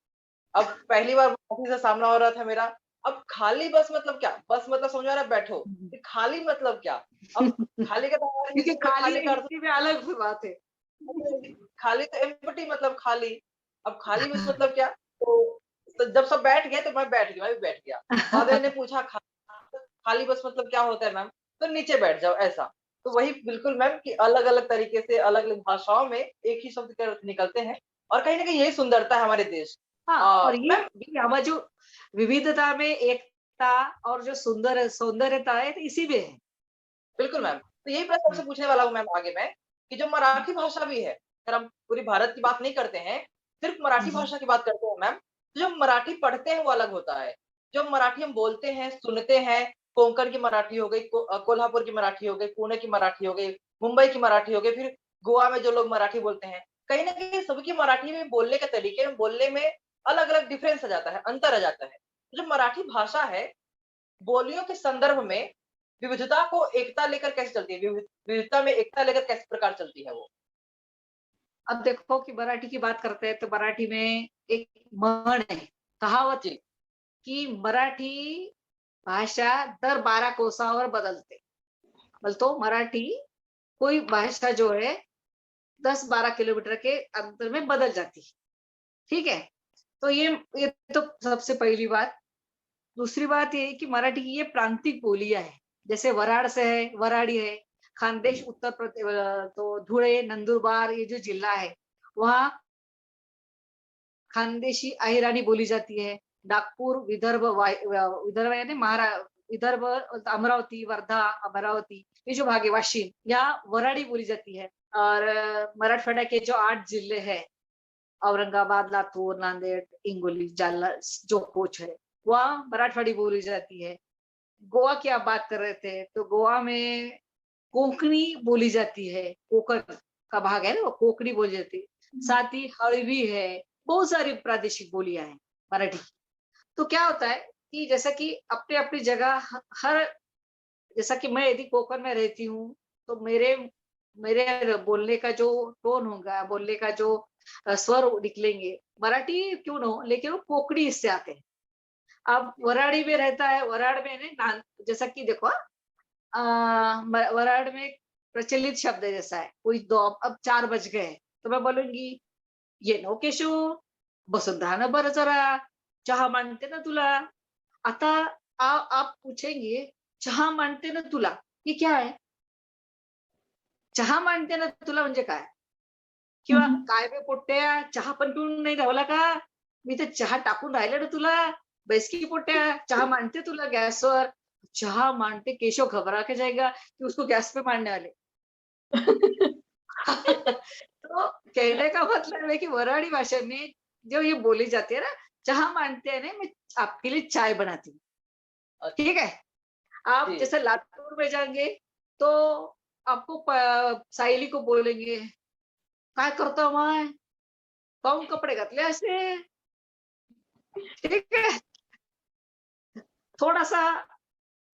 अब पहली बार मराठी से सामना हो रहा था मेरा। अब खाली बस मतलब क्या? बस मतलब समझ आ रहा है बैठो। खाली मतलब क्या? अब खाली का तो क्योंकि खाली का अर्थ हिंदी में अलग बात है। खाली तो एम्प्टी मतलब खाली। अब खाली बस मतलब क्या? तो जब सब बैठ गए तो मैं बैठ गया, मैं भी बैठ गया। बाद ने पूछा खाली बस मतलब क्या होता है मैम? तो नीचे बैठ जाओ, ऐसा। तो वही बिल्कुल मैम कि अलग अलग तरीके से अलग अलग भाषाओं में एक ही शब्द के अर्थ निकलते हैं। और कहीं ना कहीं यही सुंदरता है हमारे देश। हाँ, और ये मैम हमारा जो विविधता में एकता और जो सौंदर्यता है, तो इसी में है। बिल्कुल मैम। तो यही प्रश्न आपसे पूछने वाला हूँ मैम आगे मैं, कि जो मराठी भाषा भी है, अगर हम पूरी भारत की बात नहीं करते हैं, सिर्फ मराठी भाषा की बात करते हैं मैम, तो जो मराठी पढ़ते हैं वो अलग होता है। जो मराठी हम बोलते हैं, सुनते हैं, कोंकण की मराठी हो गई, कोल्हापुर की मराठी हो गई, पुणे की मराठी हो गई, मुंबई की मराठी हो गई, फिर गोवा में जो लोग मराठी बोलते हैं, कहीं न कहीं सबकी मराठी में बोलने के तरीके में, बोलने में अलग-अलग डिफरेंस आ जाता है, अंतर आ जाता है। जो मराठी भाषा है, बोलियों के संदर्भ में विविधता को एकता लेकर कैसे चलती है? विविधता में एकता लेकर किस प्रकार चलती है वो? अब देखो कि मराठी की बात करते हैं तो मराठी में एक म्हण है, कहावत है कि मराठी भाषा दर 12 कोसावर बदलते। बोलतो मराठी कोई भाषा जो है 10-12 किलोमीटर के अंतर में बदल जाती है। ठीक है, तो ये तो सबसे पहली बात। दूसरी बात ये है कि मराठी की ये प्रांतिक बोलियां है। जैसे वराड से है, वराडी है। खानदेश उत्तर प्रदेश, तो धुळे, नंदुरबार ये जो जिला है, वहाँ खानदेशी अहिराणी बोली जाती है। नागपुर, विदर्भ यानी विदर्भ, अमरावती, वर्धा, अमरावती, ये जो भाग है वाशिम, यहाँ वराडी बोली जाती है। और मराठवाड़ा के जो 8 जिले हैं, औरंगाबाद, लातूर, नांदेड़, हिंगोली, जालना, जो कोच है, वहाँ मराठवाड़ी बोली जाती है। गोवा की आप बात कर रहे थे, तो गोवा में कोंकणी बोली जाती है, कोकण का भाग है ना, वो कोंकणी बोली जाती है। साथ ही हड़वी है, बहुत सारी प्रादेशिक बोलियां हैं मराठी की। तो क्या होता है कि जैसा कि अपनी अपनी जगह हर, जैसा कि मैं यदि कोकण में रहती हूँ, तो मेरे मेरे बोलने का जो टोन होगा, बोलने का जो स्वर निकलेंगे, मराठी क्यों ना हो, लेकिन वो कोंकणी इससे आते हैं। अब वराड़ी में रहता है, वराड़ में जैसा कि देखो, वराड़ में प्रचलित शब्द है, जैसा है कोई दो, अब 4 बज गए, तो मैं बोलूंगी, ये नो केशू, बसून राहा ना बरं जरा, चहा मांडते ना तुला। आता आप पूछेंगे, चहा मांडते ना तुला, ये क्या है? चहा मांडते ना तुला म्हणजे काय? किंवा काय बे पोट्ट्या, चहा पण पिऊन नाही राहिला का? मी तर चहा टाकून राहिले ना तुला, बैस की पोट्ट्या, चहा मांडते तुला गैसवर। चहा मांडते, केशव घबरा के जाएगा कि उसको गैस पे मारने वाले। तो कहने का मतलब है कि वराड़ी भाषा में जो ये बोली जाती है ना, चहा मांडते हैं ना, मैं आपके लिए चाय बनाती हूँ, ठीक है? आप जैसे लातूर में जाएंगे, तो आपको सायली को बोलेंगे, काय करतो माय, काऊन कपडे घातले असे, ठीक है? थोड़ा सा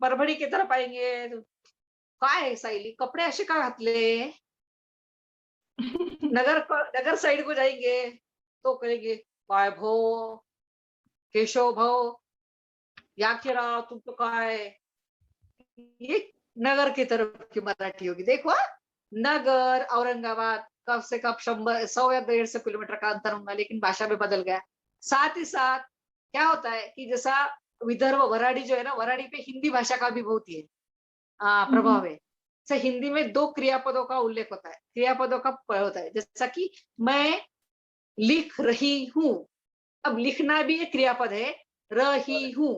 परभणी की तरफ आएंगे, तो काय है सायली, कपडे असे का घातले? नगर साइड को जाएंगे, तो कहेंगे, काय भाऊ, केशव भाऊ, या केरा तुमचं काय? ये नगर की तरफ की मराठी होगी। देखो हाँ, नगर, औरंगाबाद, कब से कब 100 या 150 किलोमीटर का अंतर होगा, लेकिन भाषा में बदल गया। साथ ही साथ क्या होता है कि जैसा विदर्भ, वराड़ी जो है ना, वराड़ी पे हिंदी भाषा का भी बहुत ही है प्रभाव है। जैसे हिंदी में 2 क्रियापदों का उल्लेख होता है, क्रियापदों का होता है, जैसा कि मैं लिख रही हूँ। अब लिखना भी एक क्रियापद है, रही हूँ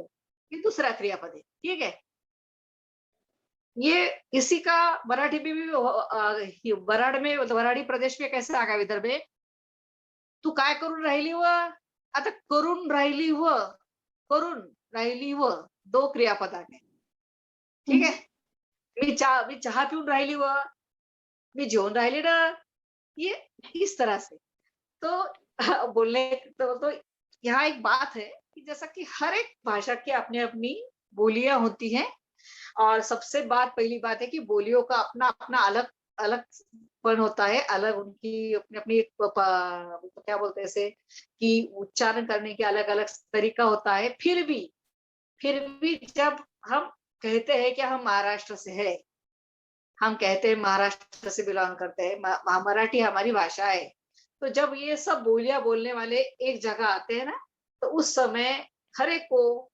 ये दूसरा क्रियापद है, ठीक है? ये इसी का मराठी में भी वराड में, वराडी प्रदेश में कैसे आ गया विदर्भ में, तू काय करून राहिली व, आता करून राहिली व, करून राहिली व, 2 क्रियापद आ गए, ठीक है? मी चहा पिऊन राहिली व, मी जेवून राहिली ना, ये इस तरह से। तो बोलने तो यहाँ एक बात है कि जैसा कि हर एक भाषा की अपनी अपनी बोलियां होती हैं, और सबसे पहली बात है कि बोलियों का अपना अपना अलग अलगपन होता है, अलग उनकी अपनी अपनी क्या बोलते हैं इसे, कि उच्चारण करने के अलग अलग तरीका होता है। फिर भी जब हम कहते हैं कि हम महाराष्ट्र से है, हम कहते हैं महाराष्ट्र से बिलोंग करते हैं, मराठी हमारी भाषा है, तो जब ये सब बोलियां बोलने वाले एक जगह आते हैं ना, तो उस समय हर एक को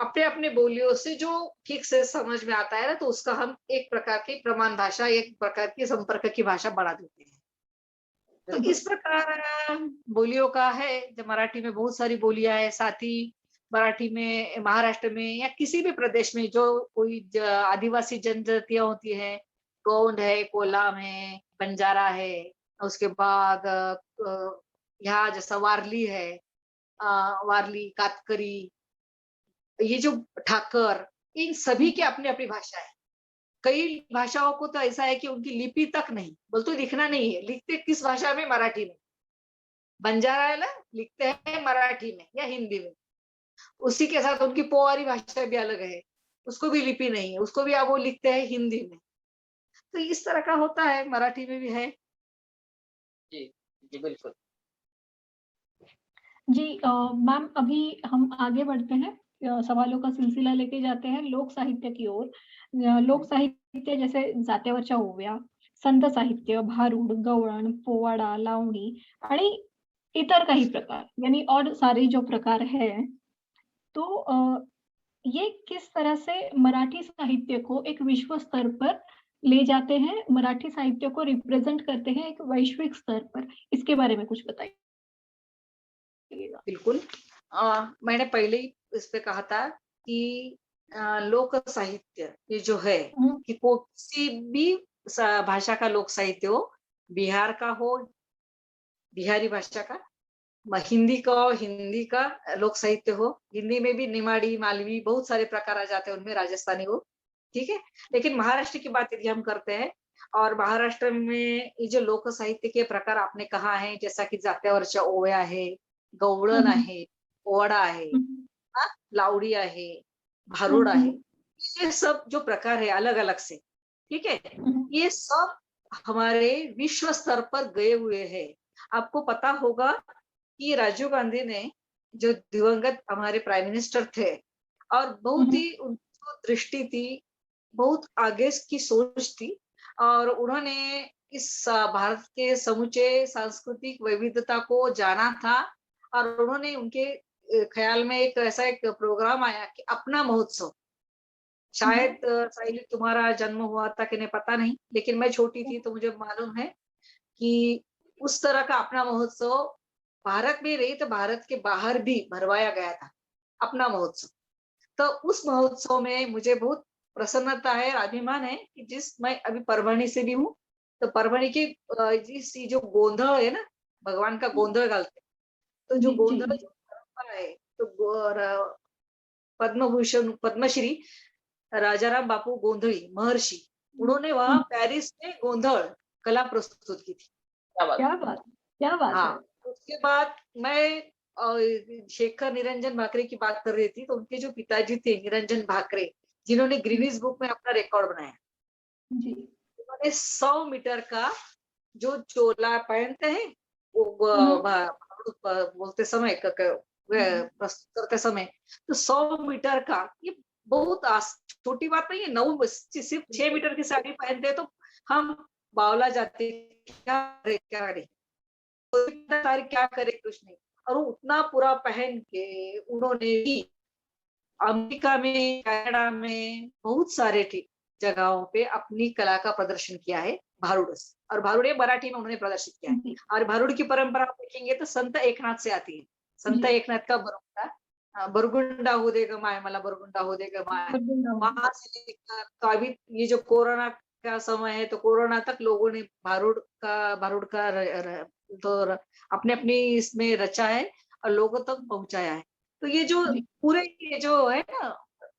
अपने अपने बोलियों से जो ठीक से समझ में आता है ना, तो उसका हम एक प्रकार की प्रमाण भाषा, एक प्रकार की संपर्क की भाषा बना देते हैं। तो इस प्रकार बोलियों का है। जब मराठी में बहुत सारी बोलियां है, साथ ही मराठी में महाराष्ट्र में या किसी भी प्रदेश में जो कोई आदिवासी जनजातियां होती है, गोंड है, कोलाम है, बंजारा है, उसके बाद यहाँ जैसा वारली है, वारली, कातकरी, ये जो ठाकर, इन सभी की अपनी अपनी भाषा है। कई भाषाओं को तो ऐसा है कि उनकी लिपि तक नहीं, बोलते लिखना नहीं है, लिखते किस भाषा में, मराठी में। बंजारा है ना, लिखते हैं मराठी में या हिंदी में। उसी के साथ उनकी पोवारी भाषा भी अलग है, उसको भी लिपि नहीं है, उसको भी अब वो लिखते हैं हिंदी में। तो इस तरह का होता है, मराठी में भी है। जी जी बिल्कुल। जी मैम, अभी हम आगे बढ़ते हैं, सवालों का सिलसिला लेके जाते हैं लोक साहित्य की ओर। लोक साहित्य जैसे जात्यावरच्या ओव्या, संत साहित्य, भारुड, गवळण, पोवाडा, लावणी आणि इतर काही प्रकार, यानी और सारे जो प्रकार है, तो ये किस तरह से मराठी साहित्य को एक विश्व स्तर पर ले जाते हैं, मराठी साहित्य को रिप्रेजेंट करते हैं एक वैश्विक स्तर पर, इसके बारे में कुछ बताइए। बिल्कुल। मैंने पहले ही इस पे कहा था कि लोक साहित्य ये जो है हम्म, कि किसी भी भाषा का लोक साहित्य हो, बिहार का हो, बिहारी भाषा का, हिंदी का हो, हिंदी का लोक साहित्य हो, हिंदी में भी निमाड़ी, मालवी बहुत सारे प्रकार आ जाते हैं उनमें, राजस्थानी हो, ठीक है। लेकिन महाराष्ट्र की बात यदि हम करते हैं, और महाराष्ट्र में ये जो लोक साहित्य के प्रकार आपने कहा है, जैसा की जात्यावरच्या ओव्या आहे, गवळण हम्म, आहे, पोवाडा आहे, हम्म, हाँ, लावड़ी आहे, भारुड हम्म, आहे, ये सब जो प्रकार है अलग अलग से, ठीक है, हम्म, ये सब हमारे विश्व स्तर पर गए हुए हैं। आपको पता होगा कि राजीव गांधी ने, जो दिवंगत हमारे प्राइम मिनिस्टर थे, और बहुत हम्म, ही उनको दृष्टि थी, बहुत आगे की सोच थी, और उन्होंने इस भारत के समूचे सांस्कृतिक विविधता को जाना था, और उन्होंने उनके ख्याल में एक ऐसा एक प्रोग्राम आया कि अपना महोत्सव, हम्म, शायद साइली तुम्हारा जन्म हुआ था कि नहीं पता नहीं, लेकिन मैं छोटी थी तो मुझे मालूम है कि उस तरह का अपना महोत्सव भारत में नहीं तो भारत के बाहर भी भरवाया गया था, अपना महोत्सव। तो उस महोत्सव में मुझे बहुत प्रसन्नता है, अभिमान है कि मैं अभी परभणी से भी हूँ, तो परभणी की जिस ये जो गोंधळ है ना, भगवान का गोंधळ घालते हैं, तो जो जी जी गोंधळ जो परंपरा है, तो पद्मभूषण पद्मश्री राजाराम बापू गोंधळी महर्षि, उन्होंने वहां हम्म, पेरिस में गोंधळ कला प्रस्तुत की थी। क्या बात क्या बात क्या बात है। हाँ, उसके बाद मैं शेखर निरंजन भाकरे की बात कर रही थी, तो उनके जो पिताजी थे निरंजन भाकरे, जिन्होंने गिनीज बुक में अपना रिकॉर्ड बनाया, जी उन्होंने 100 मीटर का जो चोला पहनते हैं, वो हम्म, बोलते समय प्रस्तुत करते समय, तो 100 मीटर का ये बहुत छोटी बात नहीं है। 9 सिर्फ 6 मीटर की साड़ी पहनते हैं तो हम बावला जाते हैं, क्या करे क्या करे, तारीख क्या करे कुछ नहीं, और वो उतना पूरा पहन के उन्होंने भी अमेरिका में, कनाडा में बहुत सारे जगहों पे अपनी कला का प्रदर्शन किया है, भारुड से। और भारुड़ ये मराठी में उन्होंने प्रदर्शित किया है। जी और भारुड़ की परंपरा आप देखेंगे तो संत एकनाथ से आती है, संत जी एकनाथ का बरगुंडा, बरगुंडा हो देगा माय मला बरगुंडा हो देगा माय, वहां से लेकर तो अभी ये जो कोरोना का समय है, तो कोरोना तक लोगों ने भारुड़ का अपने अपनी इसमें रचा है और लोगों तक पहुंचाया है। तो ये जो जी पूरे ये जो है ना,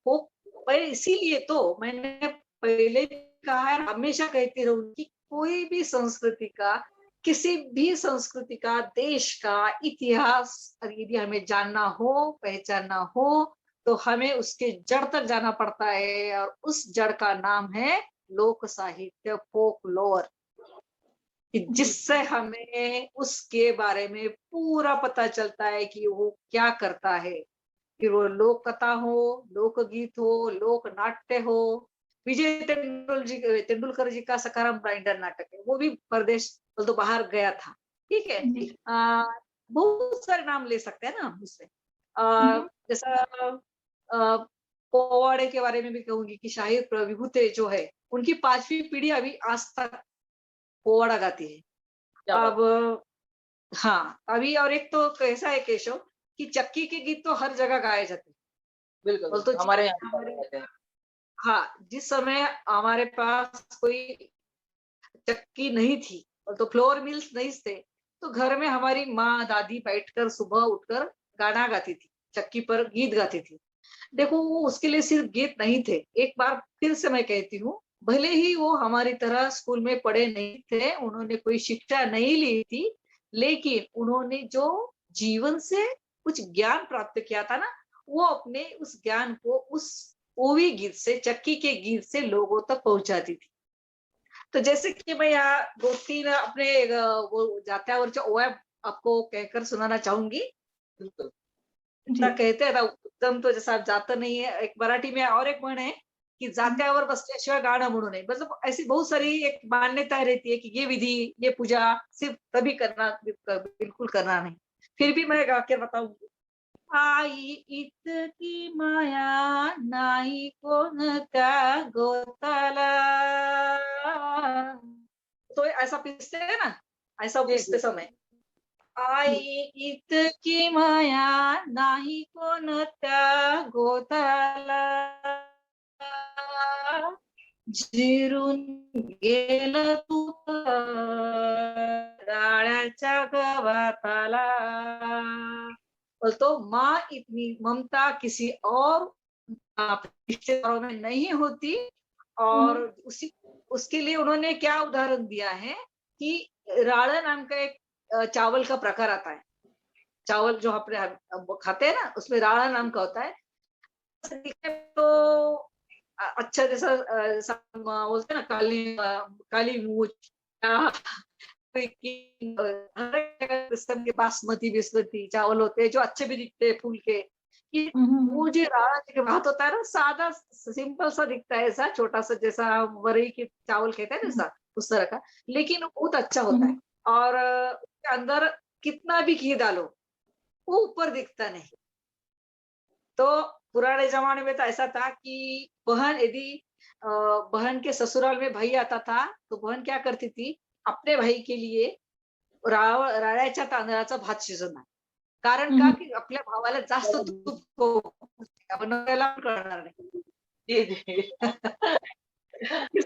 वो इसीलिए तो मैंने पहले भी कहा है, हमेशा कहती रहूंगी कि कोई भी संस्कृति का, किसी भी संस्कृति का, देश का इतिहास और यदि हमें जानना हो, पहचानना हो, तो हमें उसके जड़ तक जाना पड़ता है, और उस जड़ का नाम है लोक साहित्य, फोकलोर, कि जी जिससे हमें उसके बारे में पूरा पता चलता है कि वो क्या करता है। फिर वो लोक कथा हो, लोकगीत हो, लोक नाट्य हो। विजय तेंदुलकर जी का सखाराम ग्राइंडर नाटक है, वो भी परदेश तो बाहर गया था, ठीक है। जी बहुत सारे नाम ले सकते हैं ना हम उससे। हम्म, जैसा पोवाड़े के बारे में भी कहूंगी कि शाहिद विभूते जो है, उनकी 5वीं पीढ़ी अभी आज तक पोवाड़ा गाती है। क्या बात अब हाँ, अभी और एक तो कैसा है केशव कि चक्की के गीत तो हर जगह गाए जाते हैं। बिल्कुल बोल तो बिल्कुल, हमारे यहाँ भी हमारे, करते हैं। हाँ, जिस समय हमारे पास कोई चक्की नहीं थी और तो फ्लोर मिल्स नहीं थे, तो घर में हमारी माँ दादी बैठकर सुबह उठकर गाना गाती थी, चक्की पर गीत गाती थी। देखो वो उसके लिए सिर्फ गीत नहीं थे, एक बार फिर से मैं कहती हूँ, भले ही वो हमारी तरह स्कूल में पढ़े नहीं थे, उन्होंने कोई शिक्षा नहीं ली थी, लेकिन उन्होंने जो जीवन से कुछ ज्ञान प्राप्त किया था ना, वो अपने उस ज्ञान को उस ओवी गीत से, चक्की के गीत से लोगों तक पहुंचाती थी। तो जैसे कि मैं यहाँ 2-3 अपने वो जात्यावरच्या ओव्या आपको कहकर सुनाना चाहूंगी। बिल्कुल। जी कहते हैं ना, उत्तम तो जैसा जात नहीं है, एक मराठी में और एक म्हण है कि जात्यावर बसल्याशिवाय गाणं म्हणू नये, मतलब ऐसी बहुत सारी एक मान्यता रहती है कि ये विधि, ये पूजा सिर्फ तभी करना, बिल्कुल करना नहीं। फिर भी मैं गा के बताऊंगी। आई इतकी माया नाही कोणत्या गोताला, तो ऐसा पिसते है ना, ऐसा जी जी पिसते समय, जी आई इतकी माया नाही कोणत्या गोताला, जिरून गेलं तू राळ्याच्या गवाताला. बोलतो माँ इतनी ममता किसी और रिश्तेदारों में नहीं होती. और उसके लिए उन्होंने क्या उदाहरण दिया है कि राड़ा नाम का एक चावल का प्रकार आता है. चावल जो अपने खाते हैं ना, उसमें राड़ा नाम का होता है. तो अच्छा जैसा बोलते हैं ना, काली मूछ किस्म के बासमती चावल होते हैं जो अच्छे भी दिखते हैं फूल के. ये वो जो राड़ा भात होता है ना, सादा सिंपल सा दिखता है, ऐसा छोटा सा, जैसा वरई के चावल कहते हैं जैसा, उस तरह का, लेकिन बहुत अच्छा होता है. और उसके अंदर कितना भी घी डालो वो ऊपर दिखता नहीं. तो पुराने जमाने में तो ऐसा था कि बहन के ससुराल में भाई आता था तो बहन क्या करती थी, अपने भाई के लिए राळ्याच्या तांदळाचा भात शिजवणार. कारण का की आपल्या भावाला जास्त तूप बनवायला कळणार नाही.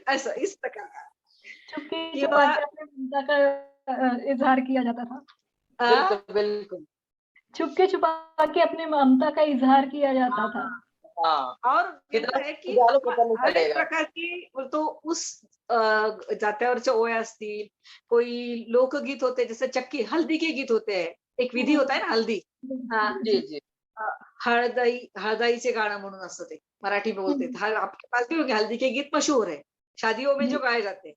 ऐसा इस प्रकार का. चुपके छुपा के अपने ममता का इजहार किया जाता था. बिल्कुल. छुपके छुपा के अपने ममता का इजहार किया जाता था. और है की हर एक प्रकार की तो उस जात्यावरच्या ओव्या असतील, कोई लोकगीत होते, जैसे चक्की हल्दी के गीत होते हैं. एक विधी होता है ना हल्दी. हळदाईचे गाणं म्हणून असतं ते, मराठी में बोलते हैं. आपके पास भी होंगे, हल्दी के गीत मशहूर है शादियों में जो गाए जाते हैं,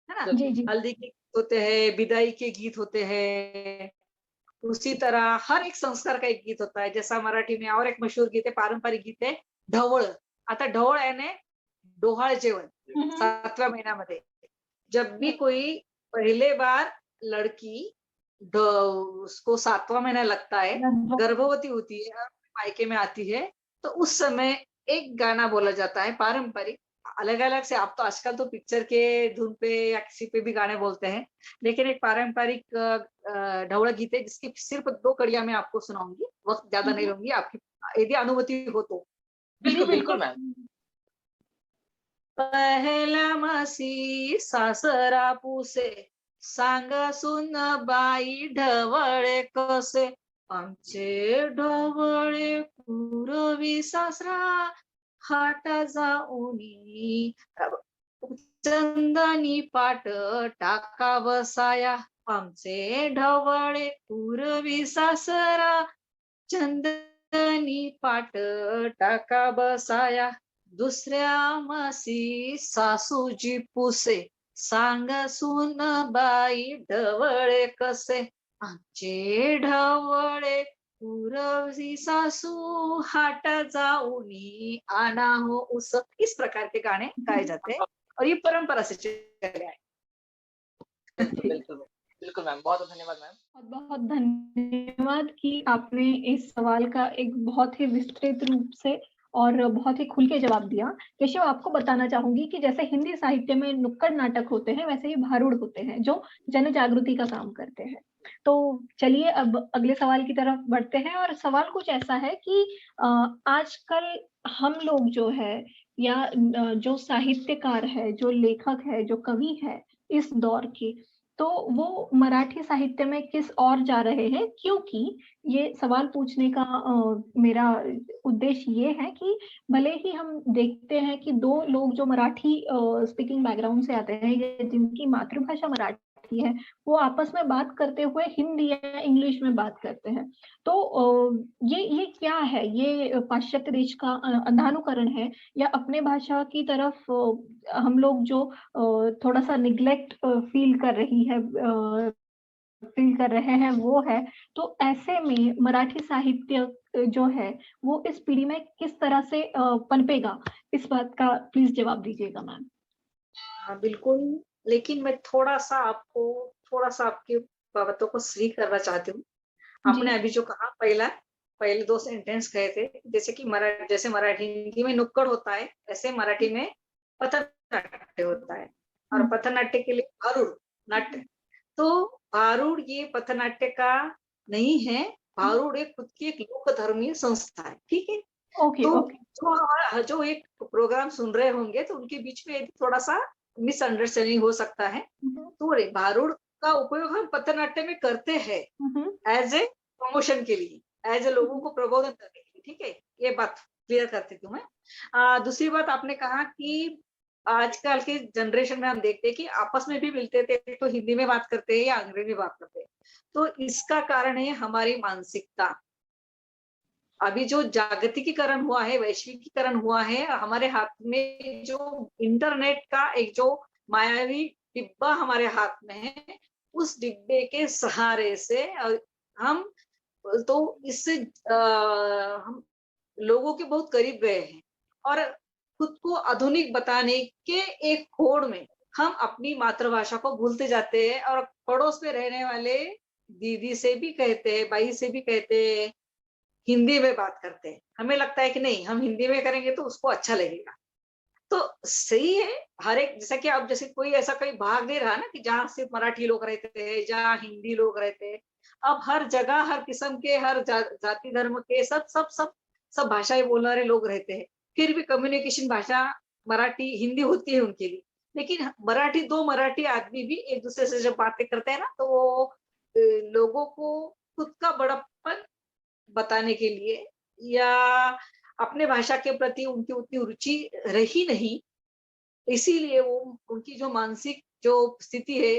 है ना. हल्दी के गीत होते हैं, विदाई के गीत होते हैं. उसी तरह हर एक संस्कार का एक गीत होता है. जैसा मराठी में और एक मशहूर गीत है, पारंपरिक गीत है ढवळ. आता ढवळ याने डोहाळ जेवण 7व्या महिन्यामध्ये. जब भी कोई पहले बार लड़की उसको 7वां महीना लगता है, गर्भवती होती है, मायके में आती है, तो उस समय एक गाना बोला जाता है पारंपरिक. अलग अलग से आप तो आजकल तो पिक्चर के धुन पे या किसी पे भी गाने बोलते हैं, लेकिन एक पारंपरिक ढवळ गीत है जिसकी सिर्फ 2 कड़ियां मैं आपको सुनाऊंगी. वक्त ज्यादा नहीं लूंगी, आपकी यदि अनुमति हो तो. बिल्कुल बिल्कुल मैम. पहिल्या मासी सासरा पुसे, सांग सुन बाई ढवळे कसे. आमचे ढवळे पूर्वी सासरा हाट जाऊनी, चंदनी पाट टाका बसाया. आमचे ढवळे पूर्वी सासरा चंदनी पाट टाका बसाया. दुसऱ्या मासी सासूजी पुसे, सांग सुन बाई ढवळे कसे. आमचे ढवळे पूर्वी सासू हाट जाऊनी, आना हो उस. इस प्रकार के गाने गाए जाते हैं और ये परंपरा से चले आए. बिल्कुल बिल्कुल मैम, बहुत धन्यवाद मैम. बहुत बहुत धन्यवाद कि आपने इस सवाल का एक बहुत ही विस्तृत रूप से और बहुत ही खुल के जवाब दिया. केशव, आपको बताना चाहूंगी कि जैसे हिंदी साहित्य में नुक्कड़ नाटक होते हैं, वैसे ही भारूड होते हैं जो जन जागृति का काम करते हैं. तो चलिए अब अगले सवाल की तरफ बढ़ते हैं. और सवाल कुछ ऐसा है कि आजकल हम लोग जो है या जो साहित्यकार है, जो लेखक है, जो कवि है इस दौर के, तो वो मराठी साहित्य में किस ओर जा रहे हैं. क्योंकि ये सवाल पूछने का मेरा उद्देश्य ये है कि भले ही हम देखते हैं कि 2 लोग जो मराठी स्पीकिंग बैकग्राउंड से आते हैं या जिनकी मातृभाषा मराठी है, वो आपस में बात करते हुए हिंदी या इंग्लिश में बात करते हैं. तो ये क्या है? ये पाश्चात्य देश का अंधानुकरण है या अपने भाषा की तरफ हम लोग जो थोड़ा सा निग्लेक्ट फील कर रहे हैं वो है. तो ऐसे में मराठी साहित्य जो है वो इस पीढ़ी में किस तरह से पनपेगा, इस बात का प्लीज जवाब दीजिएगा मैम. हाँ बिल्कुल, लेकिन मैं थोड़ा सा आपकी बातों को सही करना चाहती हूँ. आपने अभी जो कहा पहले 2 सेंटेंस कहे थे, जैसे कि जैसे मराठी हिंदी में नुक्कड़ होता है, ऐसे मराठी में पथनाट्य होता है. और पथनाट्य के लिए भारूड नाट्य. तो भारूड ये पथनाट्य का नहीं है. भारूड एक खुद की एक लोक धर्मीय संस्था है. ठीक है. ओके, तो ओके। जो एक प्रोग्राम सुन रहे होंगे तो उनके बीच में थोड़ा सा मिसअंडरस्टैंडिंग हो सकता है। तो भारुड़ का उपयोग हम पथनाट्य में करते हैं एज ए प्रमोशन के लिए, एज ए लोगों को प्रबोधन करने के लिए, ठीक है? ये बात क्लियर करती हूँ मैं। दूसरी बात आपने कहा कि आजकल के जनरेशन में हम देखते हैं कि आपस में भी मिलते थे तो हिंदी में बात करते हैं या अंग्रेजी में बात करते हैं। तो इसका कारण है हमारी मानसिकता। अभी जो जागतिकीकरण हुआ है, वैश्विकीकरण हुआ है, हमारे हाथ में जो इंटरनेट का एक जो मायावी डिब्बा हमारे हाथ में है, उस डिब्बे के सहारे से हम तो इससे हम लोगों के बहुत करीब गए हैं और खुद को आधुनिक बताने के एक होड़ में हम अपनी मातृभाषा को भूलते जाते हैं और पड़ोस में रहने वाले दीदी से भी कहते हैं, भाई से भी कहते हैं, हिंदी में बात करते हैं। हमें लगता है कि नहीं, हम हिंदी में करेंगे तो उसको अच्छा लगेगा। तो सही है, हर एक जैसा कि अब जैसे कोई ऐसा कोई भाग नहीं रहा ना कि जहाँ सिर्फ मराठी लोग रहते थे, जहाँ हिंदी लोग रहते हैं। अब हर जगह, हर किस्म के, हर जाति धर्म के सब भाषाएं बोलने वाले लोग रहते हैं। फिर भी कम्युनिकेशन भाषा मराठी, हिंदी होती है उनके लिए। लेकिन दो मराठी आदमी भी एक दूसरे से जब बातें करते हैं ना, तो वो लोगों को खुद का बड़प्पन बताने के लिए या अपने भाषा के प्रति उनकी उतनी रुचि रही नहीं, इसीलिए वो उनकी जो मानसिक जो स्थिति है,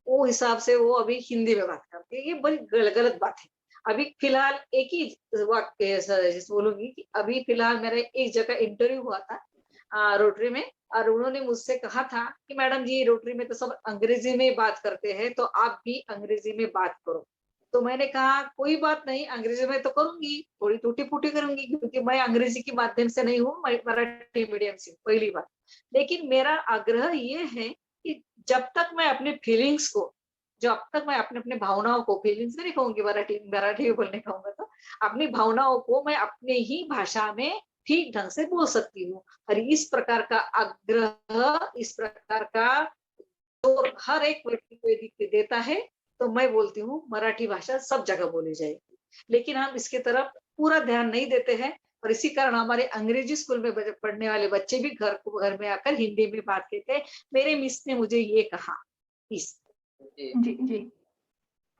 वो हिसाब से वो अभी हिंदी में बात करते हैं। ये बड़ी गलत बात है। अभी फिलहाल एक ही वाक्य जैसे बोलूंगी कि अभी फिलहाल मेरा एक जगह इंटरव्यू हुआ था रोटरी में, और उन्होंने मुझसे कहा था कि मैडम जी, रोटरी में तो सब अंग्रेजी में बात करते हैं, तो आप भी अंग्रेजी में बात करो। तो मैंने कहा कोई बात नहीं, अंग्रेजी में तो करूंगी, थोड़ी टूटी-फूटी करूंगी, क्योंकि मैं अंग्रेजी के माध्यम से नहीं हूँ, मैं मराठी मीडियम से हूँ, पहली बात। लेकिन मेरा आग्रह ये है कि जब तक मैं अपने फीलिंग्स को, जब तक मैं अपने अपने भावनाओं को, फीलिंग्स नहीं कहूंगी, मराठी में बोलने कहूंगा तो अपनी भावनाओं को मैं अपने ही भाषा में ठीक ढंग से बोल सकती हूँ। और इस प्रकार का आग्रह, इस प्रकार का जोर हर एक व्यक्ति को यदि देता है, तो मैं बोलती हूँ मराठी भाषा सब जगह बोली जाएगी। लेकिन हम इसके तरफ पूरा ध्यान नहीं देते हैं, और इसी कारण हमारे अंग्रेजी स्कूल में पढ़ने वाले बच्चे भी घर में आकर हिंदी में बात कहते हैं। मेरे मिस ने मुझे ये कहा। इस जी जी, जी।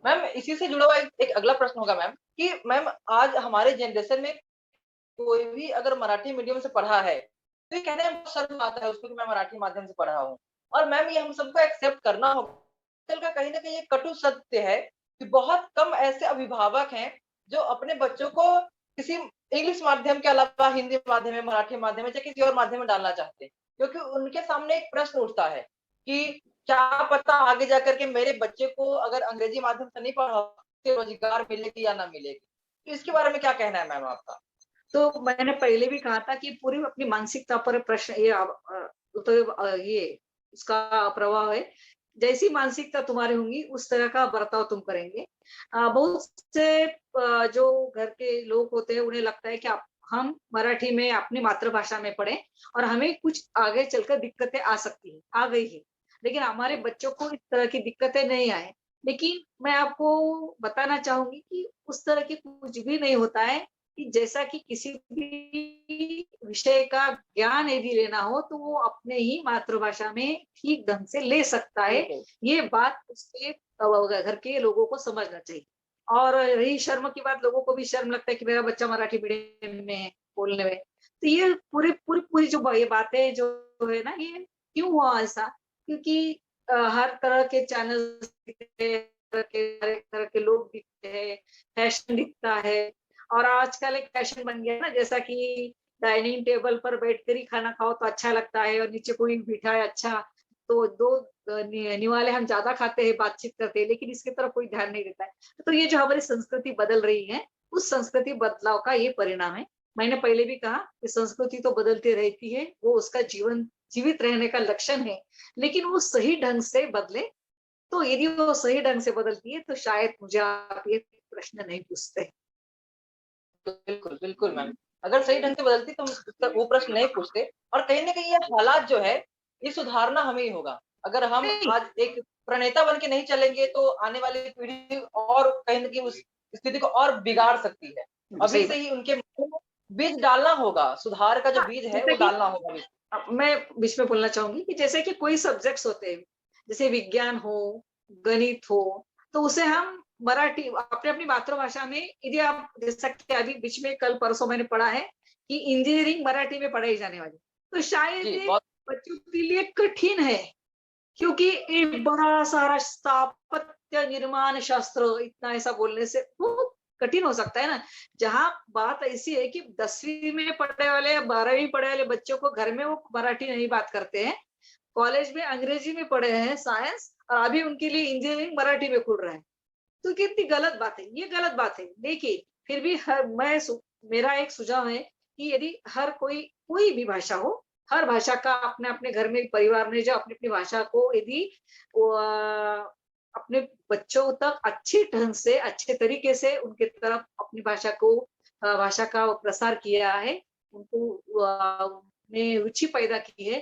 मैम, इसी से जुड़ा हुआ एक अगला प्रश्न होगा मैम कि मैम आज हमारे जनरेशन में कोई भी अगर मराठी मीडियम से पढ़ा है तो ये कहने में बहुत शर्म आता है उसको कि मैं मराठी माध्यम से पढ़ा हूँ। और मैम ये हम सबको एक्सेप्ट करना होगा। आजकल का कहीं ना कहीं ये कटु सत्य है कि बहुत कम ऐसे अभिभावक हैं जो अपने बच्चों को किसी इंग्लिश माध्यम के अलावा हिंदी माध्यम में, मराठी माध्यम में या किसी और माध्यम में डालना चाहते हैं, क्योंकि उनके सामने एक प्रश्न उठता है कि क्या पता आगे जाकर के मेरे बच्चे को अगर अंग्रेजी माध्यम से नहीं पढ़ा तो रोजगार मिलेगी या ना मिलेगी। तो इसके बारे में क्या कहना है मैम आपका? तो मैंने पहले भी कहा था कि पूरी अपनी मानसिकता पर प्रश्न ये उसका प्रभाव है। जैसी मानसिकता तुम्हारी होंगी उस तरह का बर्ताव तुम करेंगे। बहुत से जो घर के लोग होते हैं उन्हें लगता है कि हम मराठी में अपनी मातृभाषा में पढ़ें और हमें कुछ आगे चलकर दिक्कतें आ सकती है, आ गई है। लेकिन हमारे बच्चों को इस तरह की दिक्कतें नहीं आए। लेकिन मैं आपको बताना चाहूंगी कि उस तरह की कुछ भी नहीं होता है, कि जैसा कि किसी भी विषय का ज्ञान यदि लेना हो तो वो अपने ही मातृभाषा में ठीक ढंग से ले सकता है। ये बात उसके घर के लोगों को समझना चाहिए। और रही शर्म की बात, लोगों को भी शर्म लगता है कि मेरा बच्चा मराठी मीडियम में है बोलने में। तो ये पूरी जो ये बातें जो है ना, ये क्यों हुआ ऐसा? क्योंकि हर तरह के चैनल दिखते हैं, हर तरह के लोग दिखते हैं, फैशन दिखता है। और आजकल एक फैशन बन गया ना, जैसा कि डाइनिंग टेबल पर बैठकर ही खाना खाओ तो अच्छा लगता है, और नीचे कोई बिठा है अच्छा, तो दो निवाले हम ज्यादा खाते हैं, बातचीत करते हैं, लेकिन इसकी तरफ कोई ध्यान नहीं देता है। तो ये जो हमारी संस्कृति बदल रही है, उस संस्कृति बदलाव का ये परिणाम है। मैंने पहले भी कहा कि संस्कृति तो बदलती रहती है, वो उसका जीवित रहने का लक्षण है। लेकिन वो सही ढंग से बदले, तो यदि वो सही ढंग से बदलती है तो शायद मुझे आप ये प्रश्न नहीं पूछते। बिल्कुल, बिल्कुल मैम। अगर सही ढंग से बदलती तो हम वो प्रश्न नहीं पूछते। और कहीं न कहीं ये हालात जो है, ये सुधारना हमें ही होगा। अगर हम नहीं, आज एक प्रणेता बन के नहीं चलेंगे तो आने वाली पीढ़ी और कहीं न कहीं उस स्थिति को और बिगाड़ सकती है। अभी सही से बात। ही उनके मन में बीज डालना होगा, सुधार का जो हाँ, बीज है जैसे वो कि डालना होगा बीज। मैं बीच में बोलना चाहूंगी कि जैसे कि कोई सब्जेक्ट्स होते हैं, जैसे विज्ञान हो, गणित हो, तो उसे हम मराठी अपने अपनी मातृभाषा में, यदि आप जैसा कि अभी बीच में कल परसों मैंने पढ़ा है कि इंजीनियरिंग मराठी में पढ़ाई जाने वाली, तो शायद जी ये बहुत। बच्चों के लिए कठिन है, क्योंकि एक बड़ा सारा स्थापत्य निर्माण शास्त्र इतना ऐसा बोलने से वो कठिन हो सकता है ना। जहां बात ऐसी है कि 10वीं में पढ़ने वाले, 12वीं पढ़ने वाले बच्चों को घर में वो मराठी नहीं बात करते हैं, कॉलेज में अंग्रेजी में पढ़े हैं साइंस, और अभी उनके लिए इंजीनियरिंग मराठी में खुल रहा है। तो कितनी गलत बात है, ये गलत बात है। लेकिन फिर भी मेरा एक सुझाव है कि यदि हर कोई भी भाषा हो, हर भाषा का अपने अपने घर में परिवार ने जो अपनी अपनी भाषा को यदि अपने बच्चों तक अच्छे ढंग से, अच्छे तरीके से उनके तरफ अपनी भाषा का प्रसार किया है, उनको में रुचि पैदा की है,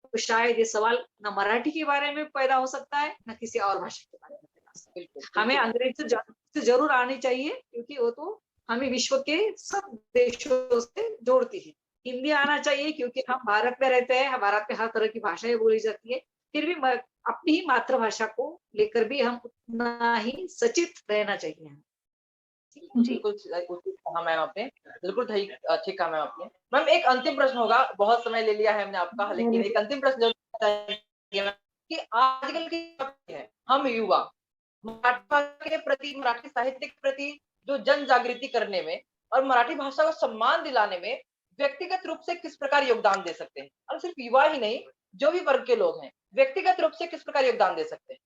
तो शायद ये सवाल न मराठी के बारे में पैदा हो सकता है, न किसी और भाषा के बारे में पैदा हो सकता है। बिल्कुल हमें बिल्कुल। अंग्रेजी से जरूर आनी चाहिए, क्योंकि वो तो हमें विश्व के सब देशों से जोड़ती है। हिंदी आना चाहिए, क्योंकि हम भारत में रहते हैं, भारत में हर तरह की भाषाएं बोली जाती है। फिर भी अपनी ही मातृभाषा को लेकर भी हम उतना ही सचेत रहना चाहिए हमें। जी बिल्कुल उचित कहा मैम आपने, बिल्कुल ठीक कहा मैम आपने। मैम एक अंतिम प्रश्न होगा, बहुत समय ले लिया है हमने आपका, लेकिन एक अंतिम प्रश्न जरूर चाहिए मैम, कि आजकल की है हम युवा मराठी भाषा के प्रति, मराठी साहित्य के प्रति जो जन जागृति करने में और मराठी भाषा को सम्मान दिलाने में व्यक्तिगत रूप से किस प्रकार योगदान दे सकते हैं, और सिर्फ युवा ही नहीं, जो भी वर्ग के लोग हैं व्यक्तिगत रूप से किस प्रकार योगदान दे सकते हैं?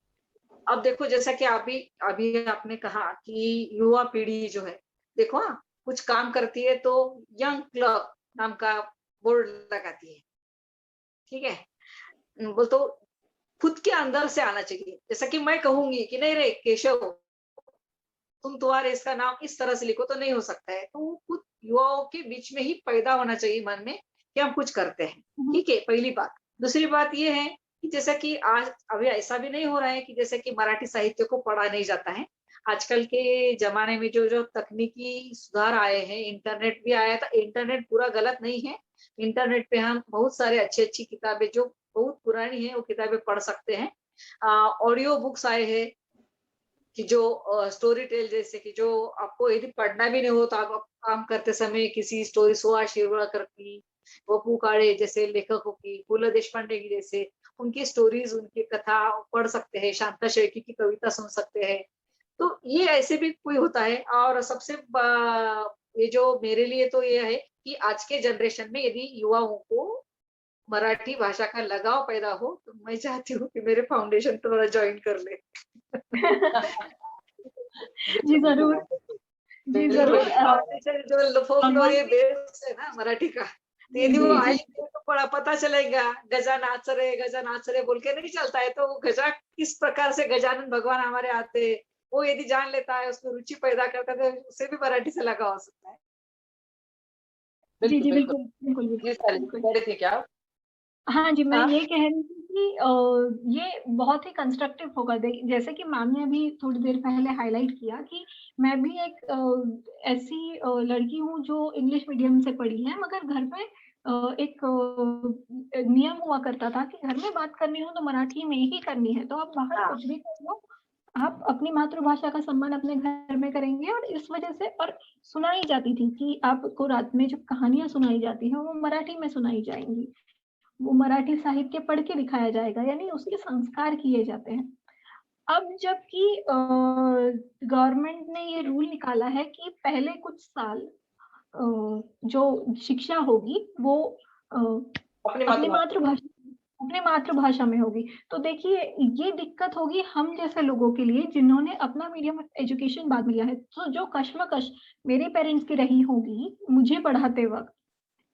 अब देखो, जैसा कि अभी आपने कहा कि युवा पीढ़ी जो है, देखो हाँ, कुछ काम करती है तो यंग क्लब नाम का बोर्ड लगाती है, ठीक है। वो तो खुद के अंदर से आना चाहिए। जैसा कि मैं कहूंगी कि नहीं रे केशव, तुम तुम्हारे इसका नाम इस तरह से लिखो, तो नहीं हो सकता है। तो खुद युवाओं के बीच में ही पैदा होना चाहिए मन में कि हम कुछ करते हैं, ठीक है, पहली बात। दूसरी बात ये है कि जैसा कि आज अभी ऐसा भी नहीं हो रहा है कि जैसे कि मराठी साहित्य को पढ़ा नहीं जाता है। आजकल के जमाने में जो जो तकनीकी सुधार आए हैं, इंटरनेट भी आया था। इंटरनेट पूरा गलत नहीं है, इंटरनेट पे हम बहुत सारे अच्छी किताबें जो बहुत पुरानी है वो किताबें पढ़ सकते हैं। ऑडियो बुक्स आए हैं कि जो स्टोरी टेल, जैसे कि जो आपको यदि पढ़ना भी नहीं हो तो आप काम करते समय किसी स्टोरी, सुहास शिरवाडकर की, वपू काळे जैसे लेखकों की, पु ल देशपांडे की जैसे उनकी स्टोरीज, उनकी कथा पढ़ सकते हैं, शांता शेळके की कविता सुन सकते हैं। तो ये ऐसे भी कोई होता है। और ये जो मेरे लिए तो ये है कि आज के जनरेशन में यदि युवाओं को मराठी भाषा का लगाव पैदा हो, तो मैं चाहती हूँ कि मेरे फाउंडेशन थोड़ा ज्वाइन कर ले। जी बिल्कुल जरूर, बिल्कुल जी बिल्कुल। जरूर। फाउंडेशन जो फोकलोर भगवान ये की बेस है ना मराठी का, तो जी यदि वो जी जी आएंगे तो बड़ा पता चलेगा। गजा नाच रहे बोल के नहीं चलता है, तो वो गजा किस प्रकार से गजानन भगवान हमारे आते हैं, वो यदि जान लेता है, उसमें रुचि पैदा करता है, तो उसे भी मराठी से लगा हो सकता है। जी बिल्कुल जी बिल्कुल। बिल्कुल बिल्कुल जी बिल्कुल सारी बिल्कुल। कह रही थी क्या आप? हाँ जी, मैं हाँ, ये कह रही थी कि ये बहुत ही कंस्ट्रक्टिव होगा। जैसे कि मैम ने अभी थोड़ी देर पहले हाइलाइट किया कि मैं भी एक ऐसी लड़की हूँ जो इंग्लिश मीडियम से पढ़ी है, मगर घर में एक नियम हुआ करता था कि घर में बात करनी हो तो मराठी में ही करनी है। तो आप बाहर हाँ, कुछ भी कर लो, आप अपनी मातृभाषा का सम्मान अपने घर में करेंगे। और इस वजह से और सुनाई जाती थी कि आपको रात में जब कहानियाँ सुनाई जाती हैं, वो मराठी में सुनाई जाएँगी। वो मराठी साहित्य पढ़ के दिखाया जाएगा, यानी उसके संस्कार किए जाते हैं। अब जबकि गवर्नमेंट ने ये रूल निकाला है कि पहले कुछ साल जो शिक्षा होगी वो अ, अपनी अपनी मातृभाषा। मातृभाषा अपनी मातृभाषा में होगी। तो देखिए, ये दिक्कत होगी हम जैसे लोगों के लिए जिन्होंने अपना मीडियम एजुकेशन बाद में लिया है। तो जो कश्मकश मेरे पेरेंट्स की रही होगी मुझे पढ़ाते वक़्त,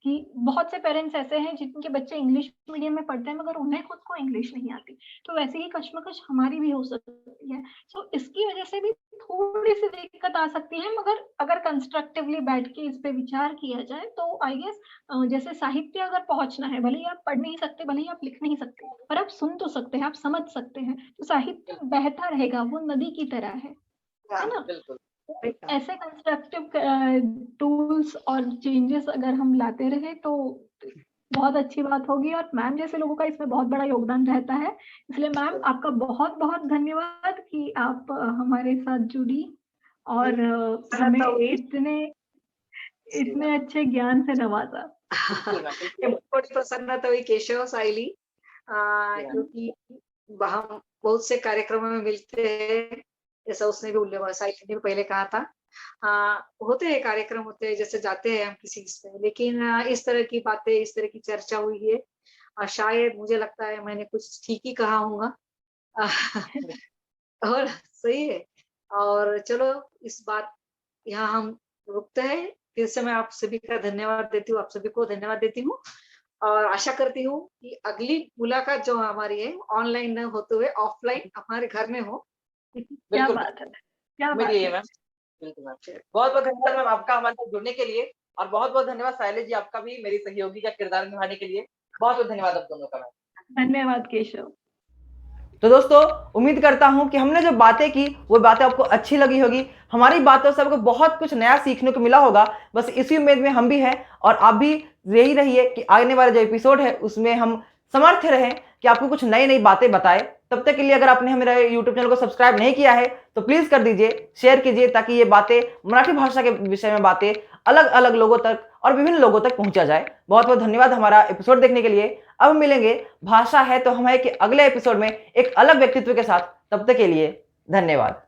कि बहुत से पेरेंट्स ऐसे हैं जिनके बच्चे इंग्लिश मीडियम में पढ़ते हैं मगर उन्हें खुद को इंग्लिश नहीं आती। तो वैसे ही कश्मकश हमारी भी हो सकती है। तो इसकी वजह से भी थोड़ी-सी दिक्कत आ सकती है, मगर अगर कंस्ट्रक्टिवली बैठ के इस पे विचार किया जाए तो आई गेस जैसे साहित्य अगर पहुँचना है, भले ही आप पढ़ नहीं सकते, भले ही आप लिख नहीं सकते, पर आप सुन तो सकते हैं, आप समझ सकते हैं। तो साहित्य बहता रहेगा, वो नदी की तरह है हाँ, ना? बिल्कुल। ऐसे कंस्ट्रक्टिव टूल्स और चेंजेस अगर हम लाते रहे तो बहुत अच्छी बात होगी, और मैम जैसे लोगों का इसमें बहुत बड़ा योगदान रहता है। इसलिए मैम आपका बहुत बहुत धन्यवाद कि आप हमारे साथ जुड़ी और हमें इतने अच्छे ज्ञान से नवाजा। बड़ी प्रसन्नता हुई केशव साइली, क्योंकि हम बहुत से कार्यक्रमों में मिलते हैं, जैसा उसने भी साइली ने भी पहले कहा था। होते हैं कार्यक्रम, होते हैं, जैसे जाते हैं हम किसी इसमें, लेकिन इस तरह की बातें, इस तरह की चर्चा हुई है, शायद मुझे लगता है मैंने कुछ ठीक ही कहा होगा। और सही है। और चलो इस बात यहाँ हम रुकते हैं। फिर से मैं आप सभी का धन्यवाद देती हूँ, आप सभी को धन्यवाद देती हूँ, और आशा करती हूँ कि अगली मुलाकात जो हमारी है ऑनलाइन न होते हुए ऑफलाइन हमारे घर में हो। क्या बात है, क्या बात है। मैम, बिल्कुल मैम। बहुत बहुत धन्यवाद मैम आपका हमारे साथ जुड़ने के लिए, और बहुत बहुत धन्यवाद साइली जी आपका भी मेरी सहयोगी का किरदार निभाने के लिए। बहुत बहुत धन्यवाद आप दोनों का मैम। धन्यवाद केशव। तो दोस्तों, उम्मीद करता हूं कि हमने जो बातें की वो बातें आपको अच्छी लगी होगी। हमारी बातों से आपको बहुत कुछ नया सीखने को मिला होगा। बस इसी उम्मीद में हम भी हैं, और आप भी यही रहिए कि आने वाला जो एपिसोड है उसमें हम समर्थ रहें कि आपको कुछ नई नई बातें बताए। तब तक के लिए अगर आपने मेरा यूट्यूब चैनल को सब्सक्राइब नहीं किया है तो प्लीज़ कर दीजिए, शेयर कीजिए, ताकि ये बातें, मराठी भाषा के विषय में बातें अलग अलग लोगों तक और विभिन्न लोगों तक पहुंचा जाए। बहुत बहुत धन्यवाद हमारा एपिसोड देखने के लिए। अब मिलेंगे भाषा है तो हम है कि अगले एपिसोड में एक अलग व्यक्तित्व के साथ। तब तक के लिए धन्यवाद।